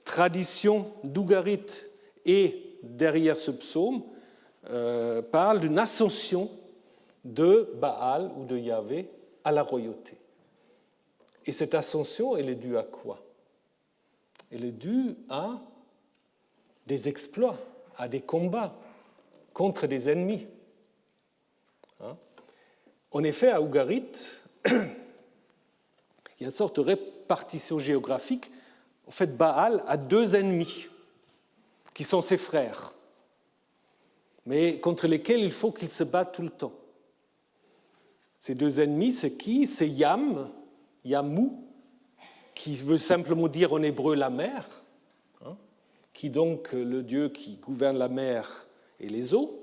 traditions d'Ougarit et derrière ce psaume parlent d'une ascension de Baal ou de Yahvé à la royauté. Et cette ascension, elle est due à quoi? Elle est due à des exploits, à des combats contre des ennemis. En effet, à Ougarit, il y a une sorte de répartition géographique. En fait, Baal a deux ennemis, qui sont ses frères, mais contre lesquels il faut qu'il se batte tout le temps. Ces deux ennemis, c'est qui? C'est Yamu, qui veut simplement dire en hébreu la mer, qui donc le dieu qui gouverne la mer et les eaux,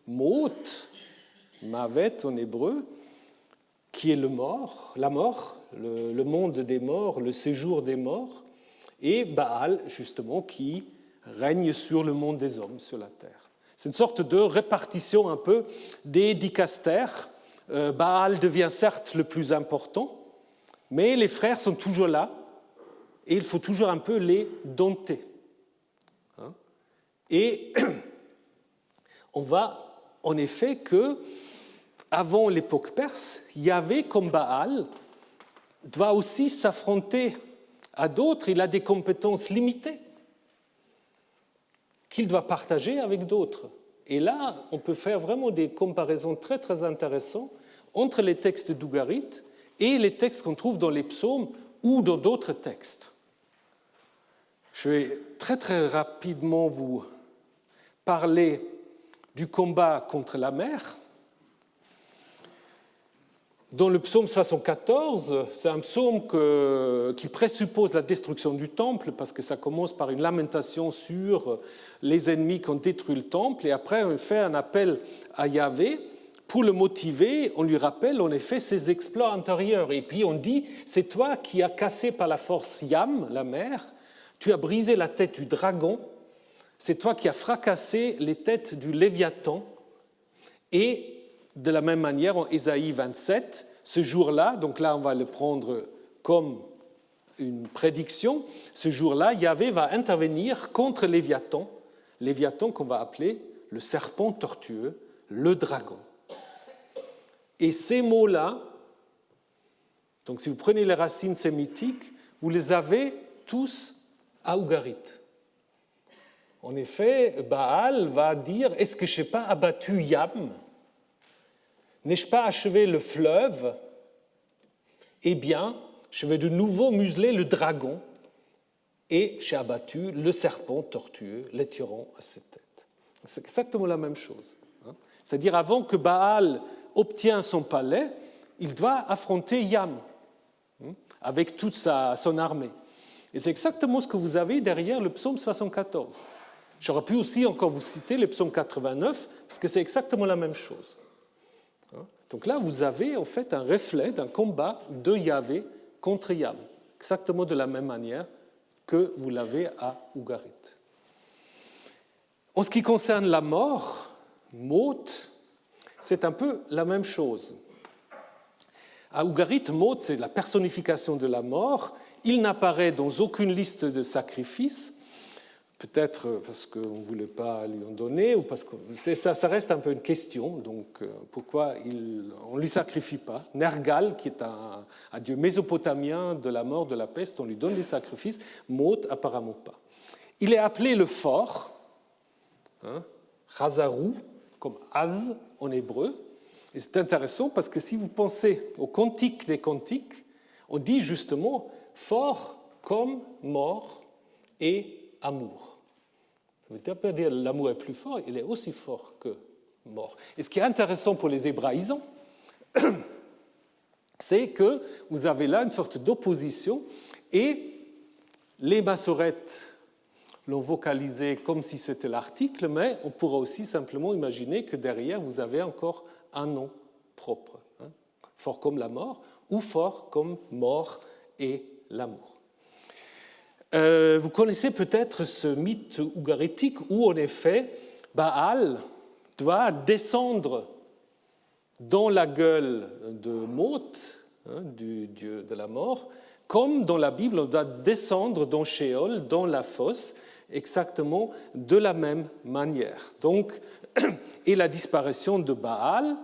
Mot, Mavet en hébreu, qui est la mort, le monde des morts, le séjour des morts, et Baal, justement, qui règne sur le monde des hommes, sur la terre. C'est une sorte de répartition un peu des dicastères. Baal devient certes le plus important, mais les frères sont toujours là, et il faut toujours un peu les dompter. Et on voit en effet que, avant l'époque perse, Yahvé comme Baal doit aussi s'affronter à d'autres. Il a des compétences limitées qu'il doit partager avec d'autres. Et là, on peut faire vraiment des comparaisons très, très intéressantes entre les textes d'Ougarit et les textes qu'on trouve dans les psaumes ou dans d'autres textes. Je vais très, très rapidement vous parler du combat contre la mer. Dans le psaume 74, c'est un psaume qui présuppose la destruction du temple, parce que ça commence par une lamentation sur les ennemis qui ont détruit le temple, et après on fait un appel à Yahvé. Pour le motiver, on lui rappelle en effet ses exploits antérieurs. Et puis on dit, c'est toi qui as cassé par la force Yam, la mer, tu as brisé la tête du dragon, c'est toi qui as fracassé les têtes du Léviathan. Et de la même manière, en Ésaïe 27, ce jour-là, donc là on va le prendre comme une prédiction, ce jour-là, Yahvé va intervenir contre Léviathan, Léviathan qu'on va appeler le serpent tortueux, le dragon. Et ces mots-là, donc si vous prenez les racines sémitiques, vous les avez tous à Ougarit. En effet, Baal va dire, est-ce que je n'ai pas abattu Yam? N'ai-je pas achevé le fleuve? Eh bien, je vais de nouveau museler le dragon et j'ai abattu le serpent tortueux, l'étirant à ses têtes. C'est exactement la même chose. C'est-à-dire, avant que Baal obtienne son palais, il doit affronter Yam avec toute son armée. Et c'est exactement ce que vous avez derrière le psaume 74. J'aurais pu aussi encore vous citer le psaume 89, parce que c'est exactement la même chose. Donc là, vous avez en fait un reflet d'un combat de Yahvé contre Yam, exactement de la même manière que vous l'avez à Ougarit. En ce qui concerne la mort, Mot, c'est un peu la même chose. À Ougarit, Mot, c'est la personnification de la mort. Il n'apparaît dans aucune liste de sacrifices, peut-être parce qu'on ne voulait pas lui en donner, ou parce que ça reste un peu une question, donc pourquoi on ne lui sacrifie pas. Nergal, qui est un dieu mésopotamien de la mort, de la peste, on lui donne des sacrifices, Mot, apparemment pas. Il est appelé le fort, Chazarou, comme Az en hébreu, et c'est intéressant parce que si vous pensez au cantique des cantiques, on dit justement fort comme mort et amour. Ça veut pas dire que l'amour est plus fort, il est aussi fort que mort. Et ce qui est intéressant pour les hébraïsants, c'est que vous avez là une sorte d'opposition, et les massorètes l'ont vocalisé comme si c'était l'article, mais on pourra aussi simplement imaginer que derrière, vous avez encore un nom propre, hein, fort comme la mort, ou fort comme mort et l'amour. Vous connaissez peut-être ce mythe ougaritique où, en effet, Baal doit descendre dans la gueule de Mot, hein, du dieu de la mort, comme dans la Bible, on doit descendre dans Sheol, dans la fosse, exactement de la même manière. Donc, et la disparition de Baal,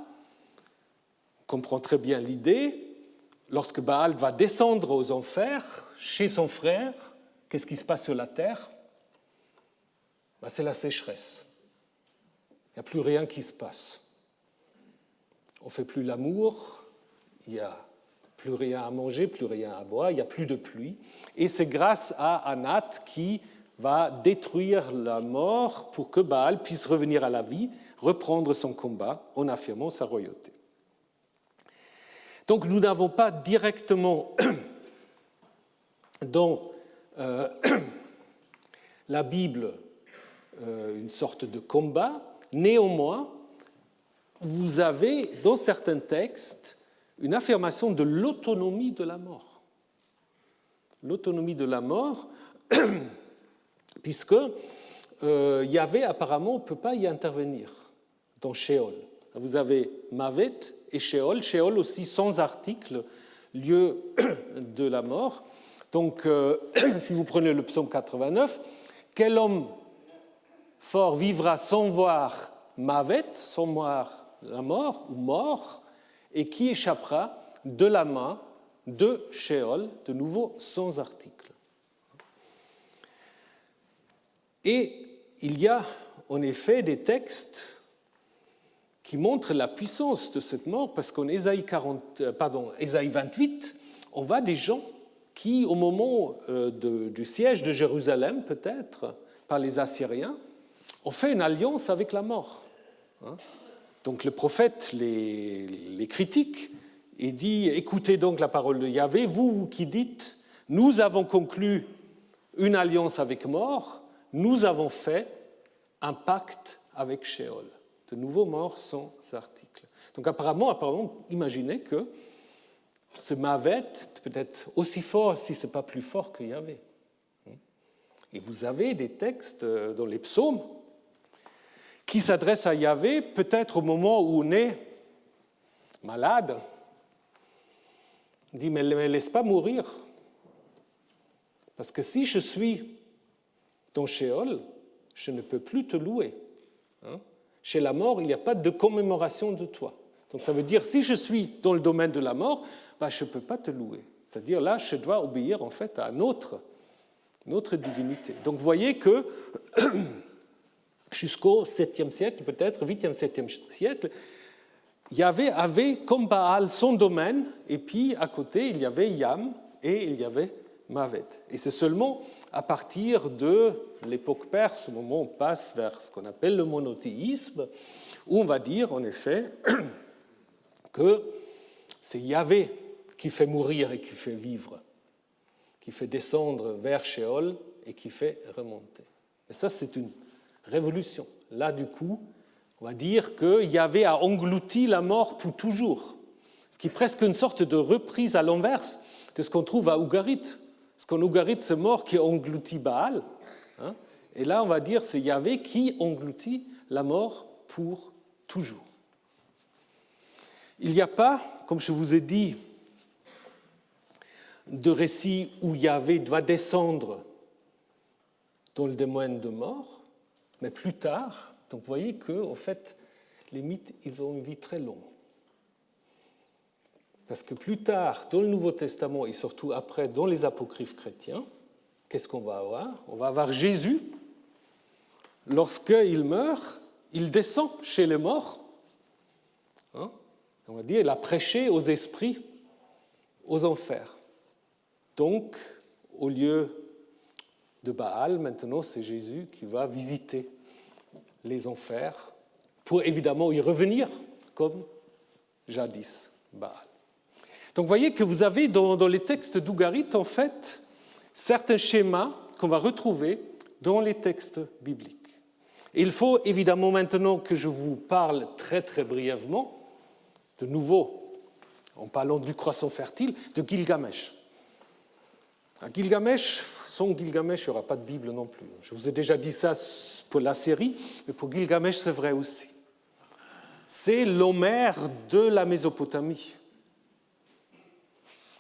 on comprend très bien l'idée, lorsque Baal va descendre aux enfers, chez son frère, qu'est-ce qui se passe sur la terre? C'est la sécheresse. Il n'y a plus rien qui se passe. On ne fait plus l'amour, il n'y a plus rien à manger, plus rien à boire, il n'y a plus de pluie. Et c'est grâce à Anat qui va détruire la mort pour que Baal puisse revenir à la vie, reprendre son combat en affirmant sa royauté. Donc nous n'avons pas directement dans la Bible une sorte de combat. Néanmoins, vous avez dans certains textes une affirmation de l'autonomie de la mort. L'autonomie de la mort, puisque Yahvé, apparemment, ne peut pas y intervenir dans Sheol. Vous avez Mavet et Sheol, Sheol aussi sans article, lieu de la mort. Donc, si vous prenez le psaume 89, quel homme fort vivra sans voir Mavet, sans voir la mort ou mort, et qui échappera de la main de Sheol, de nouveau sans article. Et il y a en effet des textes qui montrent la puissance de cette mort, parce qu'en Ésaïe 28, on voit des gens qui, au moment du siège de Jérusalem, peut-être, par les Assyriens, ont fait une alliance avec la mort. Donc le prophète les critique et dit « Écoutez donc la parole de Yahvé, vous qui dites « Nous avons conclu une alliance avec mort, nous avons fait un pacte avec Sheol. » De nouveau mort sans article. Donc apparemment, imaginez que ce Mavet peut être aussi fort si ce n'est pas plus fort que Yahvé. Et vous avez des textes dans les psaumes qui s'adressent à Yahvé peut-être au moment où on est malade. Il dit, mais ne me laisse pas mourir. Parce que si je suis dans Sheol, je ne peux plus te louer. Chez la mort, il n'y a pas de commémoration de toi. Donc ça veut dire, si je suis dans le domaine de la mort, je ne peux pas te louer. C'est-à-dire, là, je dois obéir en fait à notre divinité. Donc vous voyez que jusqu'au 7e siècle, peut-être 8e, 7e siècle, Yahvé avait comme Baal son domaine, et puis à côté, il y avait Yam et il y avait Mavet. Et c'est seulement à partir de l'époque perse, au moment où on passe vers ce qu'on appelle le monothéisme, où on va dire en effet que c'est Yahvé qui fait mourir et qui fait vivre, qui fait descendre vers Sheol et qui fait remonter. Et ça, c'est une révolution. Là, du coup, on va dire que Yahvé a englouti la mort pour toujours, ce qui est presque une sorte de reprise à l'inverse de ce qu'on trouve à Ougarit. Parce qu'en Ougarit, c'est mort qui engloutit Baal. Et là, on va dire c'est Yahvé qui engloutit la mort pour toujours. Il n'y a pas, comme je vous ai dit, de récit où Yahvé doit descendre dans le domaine de mort, mais plus tard, donc vous voyez que, en fait, les mythes, ils ont une vie très longue. Parce que plus tard, dans le Nouveau Testament, et surtout après, dans les apocryphes chrétiens, qu'est-ce qu'on va avoir? On va avoir Jésus, lorsqu'il meurt, il descend chez les morts. On va dire, il a prêché aux esprits, aux enfers. Donc, au lieu de Baal, maintenant, c'est Jésus qui va visiter les enfers pour évidemment y revenir comme jadis Baal. Donc vous voyez que vous avez dans les textes d'Ougarit, en fait, certains schémas qu'on va retrouver dans les textes bibliques. Et il faut évidemment maintenant que je vous parle très très brièvement de nouveau, en parlant du croissant fertile, de Gilgamesh. À Gilgamesh, sans Gilgamesh, il n'y aura pas de Bible non plus. Je vous ai déjà dit ça pour la série, mais pour Gilgamesh, c'est vrai aussi. C'est l'Homère de la Mésopotamie.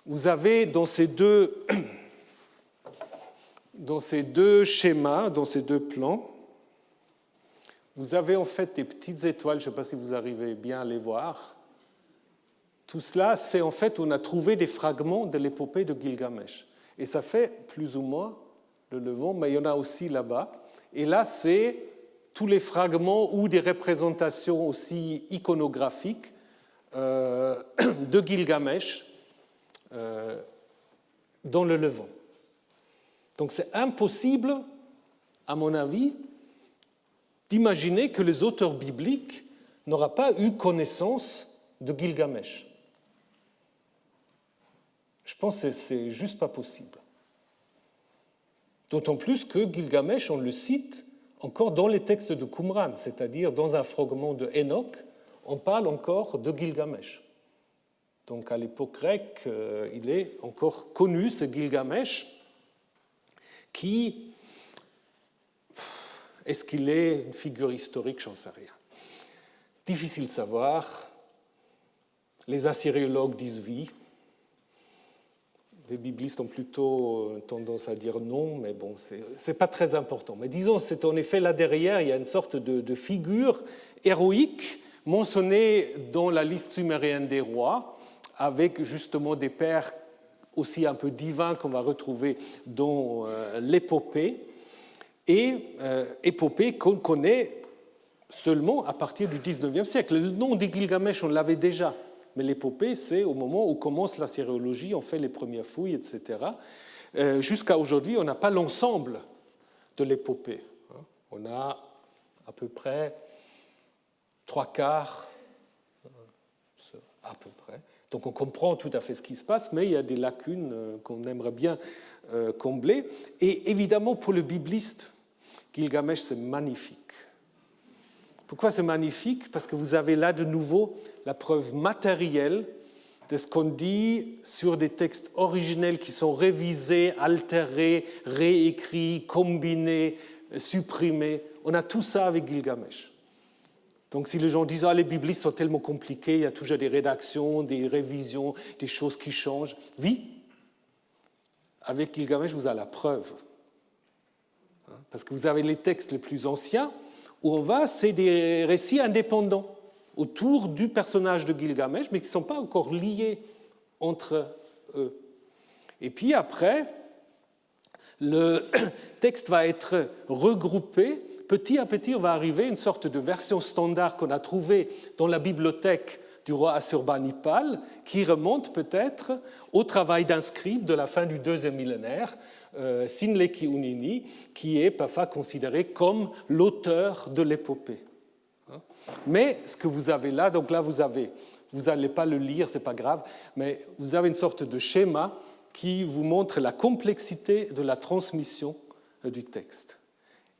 Vous avez dans ces deux schémas, dans ces deux plans, vous avez en fait des petites étoiles, je ne sais pas si vous arrivez bien à les voir. Tout cela, c'est en fait, on a trouvé des fragments de l'épopée de Gilgamesh. Et ça fait plus ou moins le Levant, mais il y en a aussi là-bas. Et là, c'est tous les fragments ou des représentations aussi iconographiques de Gilgamesh dans le Levant. Donc c'est impossible, à mon avis, d'imaginer que les auteurs bibliques n'auraient pas eu connaissance de Gilgamesh. Je pense que c'est juste pas possible. D'autant plus que Gilgamesh, on le cite encore dans les textes de Qumran, c'est-à-dire dans un fragment de Enoch, on parle encore de Gilgamesh. Donc à l'époque grecque, il est encore connu, ce Gilgamesh, qui, est-ce qu'il est une figure historique, j'en sais rien. Difficile de savoir. Les assyriologues disent oui. Les biblistes ont plutôt tendance à dire non, mais bon, c'est pas très important. Mais disons, c'est en effet là derrière, il y a une sorte de figure héroïque mentionnée dans la liste sumérienne des rois, avec justement des pères aussi un peu divins qu'on va retrouver dans l'épopée, et épopée qu'on connaît seulement à partir du XIXe siècle. Le nom de Gilgamesh, on l'avait déjà. Mais l'épopée, c'est au moment où commence la sérologie, on fait les premières fouilles, etc. Jusqu'à aujourd'hui, on n'a pas l'ensemble de l'épopée. On a à peu près 3/4, à peu près. Donc on comprend tout à fait ce qui se passe, mais il y a des lacunes qu'on aimerait bien combler. Et évidemment, pour le bibliste, Gilgamesh, c'est magnifique. Pourquoi c'est magnifique? Parce que vous avez là de nouveau la preuve matérielle de ce qu'on dit sur des textes originels qui sont révisés, altérés, réécrits, combinés, supprimés. On a tout ça avec Gilgamesh. Donc si les gens disent « Ah, les biblistes sont tellement compliqués, il y a toujours des rédactions, des révisions, des choses qui changent », oui, avec Gilgamesh, vous avez la preuve. Parce que vous avez les textes les plus anciens, où on va, c'est des récits indépendants autour du personnage de Gilgamesh, mais qui ne sont pas encore liés entre eux. Et puis après, le texte va être regroupé. Petit à petit, on va arriver à une sorte de version standard qu'on a trouvée dans la bibliothèque du roi Assurbanipal, qui remonte peut-être au travail d'un scribe de la fin du deuxième millénaire, Sinleki Unini, qui est parfois considéré comme l'auteur de l'épopée. Mais ce que vous avez là, donc là vous n'allez pas le lire, ce n'est pas grave, mais vous avez une sorte de schéma qui vous montre la complexité de la transmission du texte.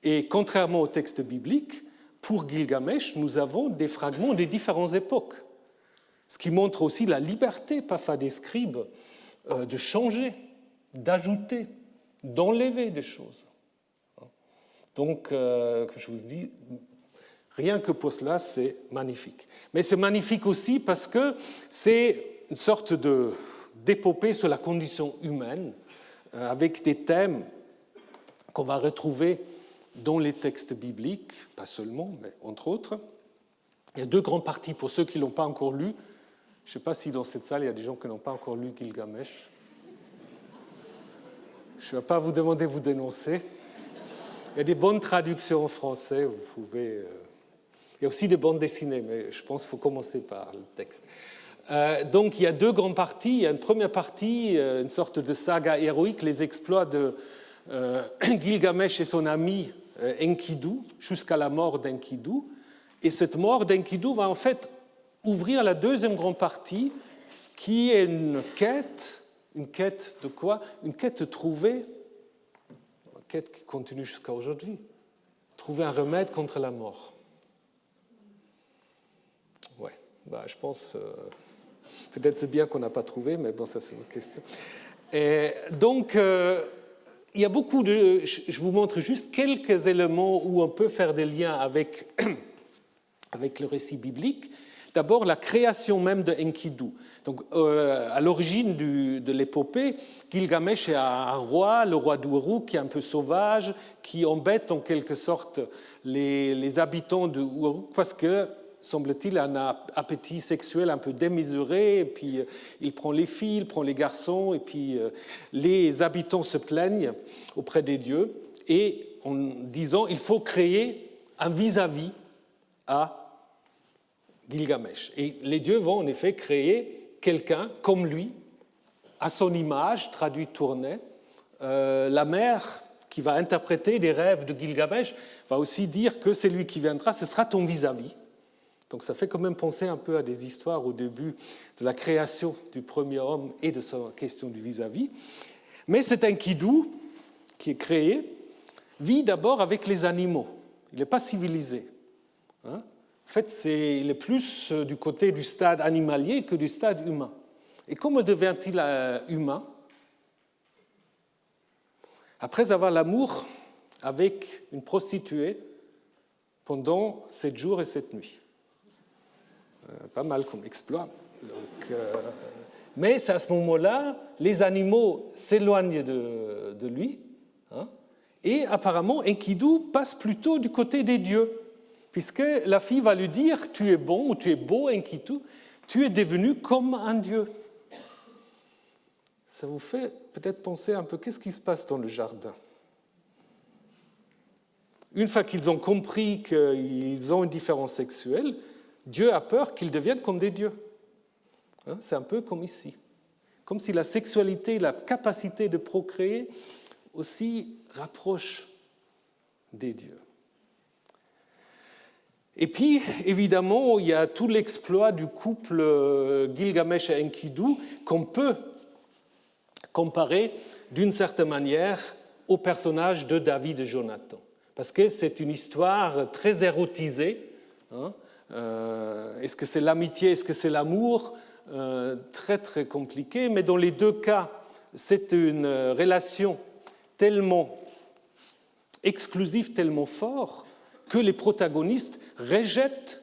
Et contrairement au texte biblique, pour Gilgamesh, nous avons des fragments des différentes époques, ce qui montre aussi la liberté parfois des scribes de changer, d'ajouter, d'enlever des choses. Donc, je vous dis, rien que pour cela, c'est magnifique. Mais c'est magnifique aussi parce que c'est une sorte d'épopée sur la condition humaine, avec des thèmes qu'on va retrouver dans les textes bibliques, pas seulement, mais entre autres. Il y a deux grandes parties pour ceux qui ne l'ont pas encore lu. Je ne sais pas si dans cette salle, il y a des gens qui n'ont pas encore lu Gilgamesh. Je ne vais pas vous demander de vous dénoncer. Il y a des bonnes traductions en français, vous pouvez... Il y a aussi des bandes dessinées, mais je pense qu'il faut commencer par le texte. Donc il y a deux grandes parties. Il y a une première partie, une sorte de saga héroïque, les exploits de Gilgamesh et son ami Enkidu, jusqu'à la mort d'Enkidu. Et cette mort d'Enkidu va en fait ouvrir la deuxième grande partie, qui est une quête de quoi? Une quête de trouver, une quête qui continue jusqu'à aujourd'hui, trouver un remède contre la mort. Ouais. Je pense, peut-être c'est bien qu'on n'a pas trouvé, mais bon, ça c'est une autre question. Et donc, il y a beaucoup de... Je vous montre juste quelques éléments où on peut faire des liens avec, avec le récit biblique. D'abord, la création même de Enkidu. Donc, à l'origine de l'épopée, Gilgamesh est un roi, le roi d'Uruk, qui est un peu sauvage, qui embête en quelque sorte les habitants de Uruk parce que, semble-t-il, a un appétit sexuel un peu démesuré, et puis il prend les filles, il prend les garçons, et puis les habitants se plaignent auprès des dieux, et en disant il faut créer un vis-à-vis à Gilgamesh. Et les dieux vont en effet créer quelqu'un comme lui, à son image, traduit tournée. La mère qui va interpréter des rêves de Gilgamesh va aussi dire que c'est lui qui viendra, ce sera ton vis-à-vis. Donc ça fait quand même penser un peu à des histoires au début de la création du premier homme et de sa question du vis-à-vis. Mais cet Enkidu qui est créé vit d'abord avec les animaux. Il n'est pas civilisé. En fait, il est plus du côté du stade animalier que du stade humain. Et comment devient-il humain? Après avoir l'amour avec une prostituée pendant 7 jours et 7 nuits. Pas mal comme exploit. Mais c'est à ce moment-là, les animaux s'éloignent de lui. Et apparemment, Enkidu passe plutôt du côté des dieux, puisque la fille va lui dire « Tu es bon ou tu es beau, Enkidu, tu es devenu comme un dieu ». Ça vous fait peut-être penser un peu qu'est-ce qui se passe dans le jardin. Une fois qu'ils ont compris qu'ils ont une différence sexuelle, Dieu a peur qu'ils deviennent comme des dieux. C'est un peu comme ici. Comme si la sexualité, la capacité de procréer aussi rapproche des dieux. Et puis, évidemment, il y a tout l'exploit du couple Gilgamesh et Enkidu qu'on peut comparer d'une certaine manière au personnage de David et Jonathan. Parce que c'est une histoire très érotisée. Est-ce que c'est l'amitié, est-ce que c'est l'amour? Très très compliqué, mais dans les deux cas, c'est une relation tellement exclusive, tellement forte, que les protagonistes rejettent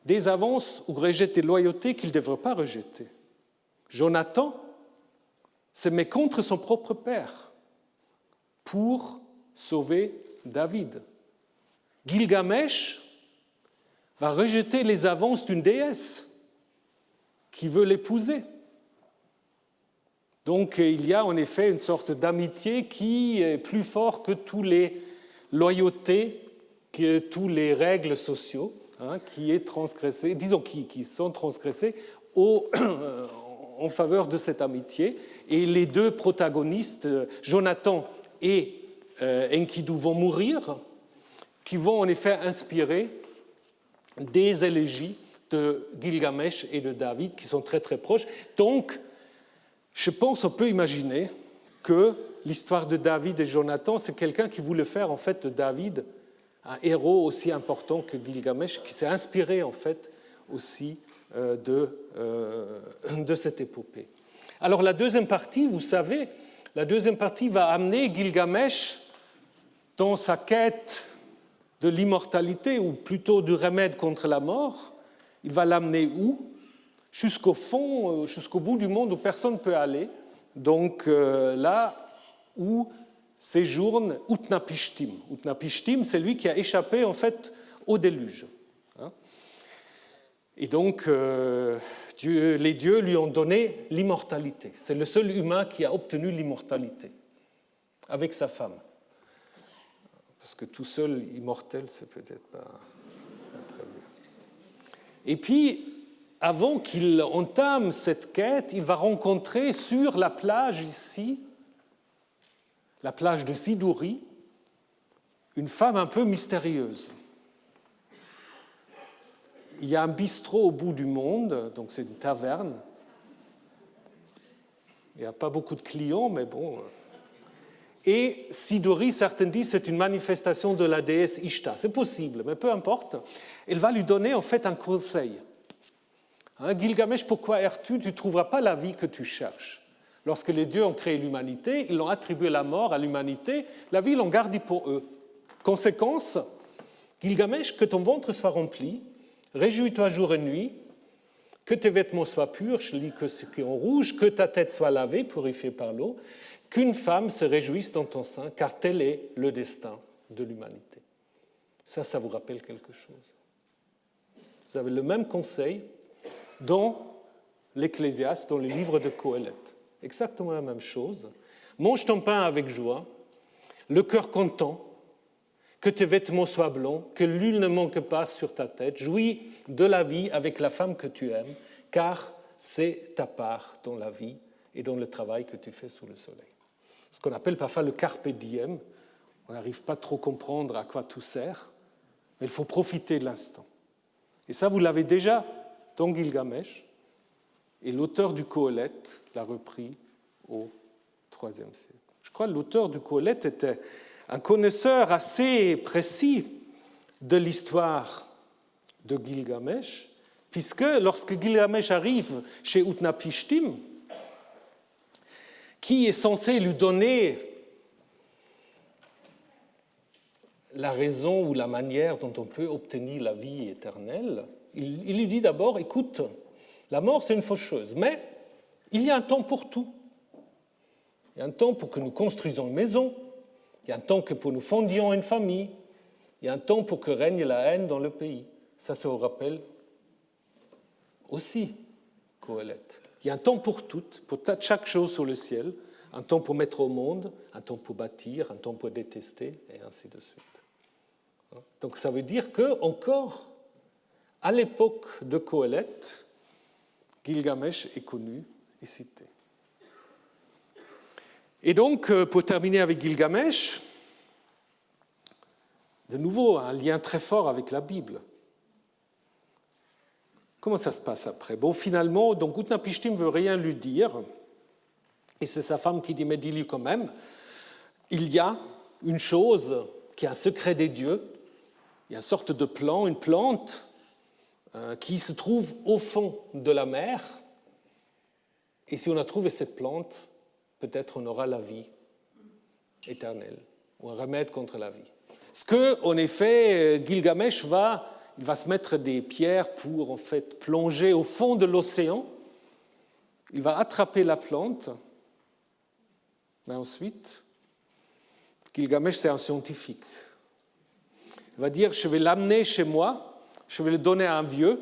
des avances ou rejettent des loyautés qu'ils ne devraient pas rejeter. Jonathan se met contre son propre père pour sauver David. Gilgamesh va rejeter les avances d'une déesse qui veut l'épouser. Donc il y a en effet une sorte d'amitié qui est plus forte que toutes les loyautés, que toutes les règles sociaux, qui est transgressée, disons qui sont transgressées en faveur de cette amitié. Et les deux protagonistes, Jonathan et Enkidu, vont mourir, qui vont en effet inspirer des élégies de Gilgamesh et de David qui sont très très proches. Donc, je pense qu'on peut imaginer que l'histoire de David et Jonathan, c'est quelqu'un qui voulait faire en fait de David un héros aussi important que Gilgamesh, qui s'est inspiré en fait aussi de cette épopée. Alors la deuxième partie, vous savez, la deuxième partie va amener Gilgamesh dans sa quête de l'immortalité, ou plutôt du remède contre la mort. Il va l'amener où? Jusqu'au fond, jusqu'au bout du monde où personne ne peut aller. Donc là où séjourne Utnapishtim. Utnapishtim, c'est lui qui a échappé en fait au déluge. Et donc les dieux lui ont donné l'immortalité. C'est le seul humain qui a obtenu l'immortalité avec sa femme. Parce que tout seul immortel, c'est peut-être pas très bien. Et puis, avant qu'il entame cette quête, il va rencontrer sur la plage ici, la plage de Siduri, une femme un peu mystérieuse. Il y a un bistrot au bout du monde, donc c'est une taverne. Il n'y a pas beaucoup de clients, mais bon. Et Siduri, certains disent, c'est une manifestation de la déesse Ishtar. C'est possible, mais peu importe. Elle va lui donner en fait un conseil. Gilgamesh, pourquoi erres-tu? Tu ne trouveras pas la vie que tu cherches. Lorsque les dieux ont créé l'humanité, ils ont attribué la mort à l'humanité, la vie, ils l'ont gardée pour eux. Conséquence, Gilgamesh, que ton ventre soit rempli, réjouis-toi jour et nuit, que tes vêtements soient purs, je lis que ce qui est en rouge, que ta tête soit lavée, purifiée par l'eau, qu'une femme se réjouisse dans ton sein, car tel est le destin de l'humanité. Ça vous rappelle quelque chose. Vous avez le même conseil dans l'Ecclésiaste, dans les livres de Qoéleth. Exactement la même chose. Mange ton pain avec joie, le cœur content, que tes vêtements soient blancs, que l'huile ne manque pas sur ta tête, jouis de la vie avec la femme que tu aimes, car c'est ta part dans la vie et dans le travail que tu fais sous le soleil. Ce qu'on appelle parfois le carpe diem. On n'arrive pas trop à comprendre à quoi tout sert, mais il faut profiter de l'instant. Et ça, vous l'avez déjà dans Gilgamesh, et l'auteur du Qoéleth l'a repris au IIIe siècle. Je crois que l'auteur du Qoéleth était un connaisseur assez précis de l'histoire de Gilgamesh, puisque lorsque Gilgamesh arrive chez Utnapishtim, qui est censé lui donner la raison ou la manière dont on peut obtenir la vie éternelle, il lui dit d'abord, écoute, la mort c'est une faucheuse, mais il y a un temps pour tout. Il y a un temps pour que nous construisions une maison, il y a un temps que pour nous fondions une famille, il y a un temps pour que règne la haine dans le pays. Ça vous rappelle aussi Qoéleth. Il y a un temps pour tout, pour chaque chose sur le ciel, un temps pour mettre au monde, un temps pour bâtir, un temps pour détester, et ainsi de suite. Donc ça veut dire que encore à l'époque de Qoéleth, Gilgamesh est connu et cité. Et donc, pour terminer avec Gilgamesh, de nouveau un lien très fort avec la Bible. Comment ça se passe après? Bon, finalement, donc Utnapishtim ne veut rien lui dire, et c'est sa femme qui dit, mais dis-lui quand même, il y a une chose qui est un secret des dieux, il y a une sorte de plant, une plante qui se trouve au fond de la mer, et si on a trouvé cette plante, peut-être on aura la vie éternelle, ou un remède contre la vie. Ce que, en effet, Gilgamesh il va se mettre des pierres pour en fait plonger au fond de l'océan. Il va attraper la plante, mais ensuite, Gilgamesh, c'est un scientifique. Il va dire, je vais l'amener chez moi, je vais le donner à un vieux,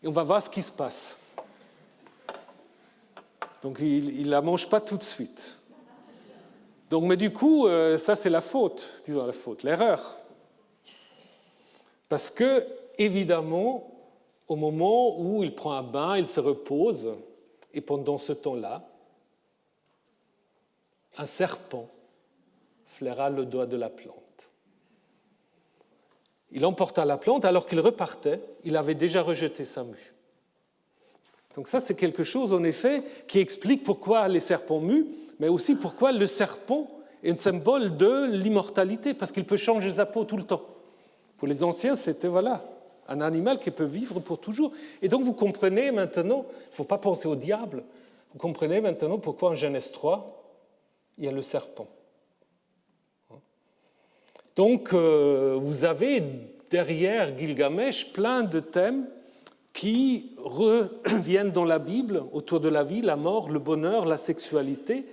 et on va voir ce qui se passe. Donc, il ne la mange pas tout de suite. Donc, mais du coup, ça, c'est la faute, disons la faute, l'erreur. Parce que, évidemment, au moment où il prend un bain, il se repose, et pendant ce temps-là, un serpent flaira le doigt de la plante. Il emporta la plante, alors qu'il repartait, il avait déjà rejeté sa mue. Donc ça, c'est quelque chose, en effet, qui explique pourquoi les serpents muent, mais aussi pourquoi le serpent est un symbole de l'immortalité, parce qu'il peut changer sa peau tout le temps. Pour les anciens, c'était un animal qui peut vivre pour toujours. Et donc vous comprenez maintenant, il ne faut pas penser au diable, vous comprenez maintenant pourquoi en Genèse 3, il y a le serpent. Donc vous avez derrière Gilgamesh plein de thèmes qui reviennent dans la Bible autour de la vie, la mort, le bonheur, la sexualité,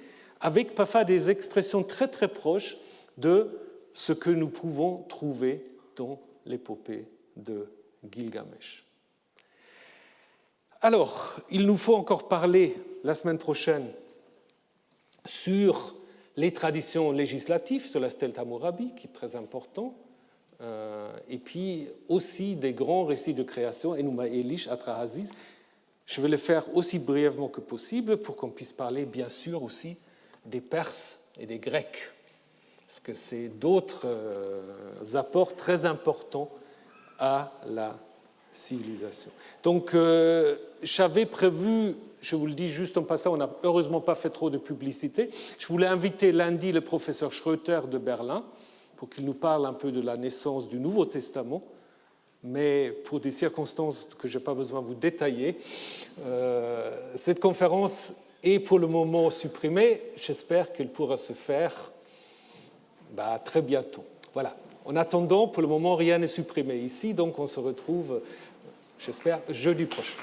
avec parfois des expressions très très proches de ce que nous pouvons trouver dans l'épopée de Gilgamesh. Alors, il nous faut encore parler la semaine prochaine sur les traditions législatives, sur la stèle Hammurabi, qui est très important, et puis aussi des grands récits de création, Enuma Elish, Atrahasis. Je vais le faire aussi brièvement que possible pour qu'on puisse parler, bien sûr, aussi des Perses et des Grecs, parce que c'est d'autres apports très importants à la civilisation. Donc, j'avais prévu, je vous le dis juste en passant, on n'a heureusement pas fait trop de publicité, je voulais inviter lundi le professeur Schröter de Berlin pour qu'il nous parle un peu de la naissance du Nouveau Testament, mais pour des circonstances que je n'ai pas besoin de vous détailler, cette conférence est pour le moment supprimée. J'espère qu'elle pourra se faire très bientôt. Voilà. En attendant, pour le moment, rien n'est supprimé ici, donc on se retrouve, j'espère, jeudi prochain.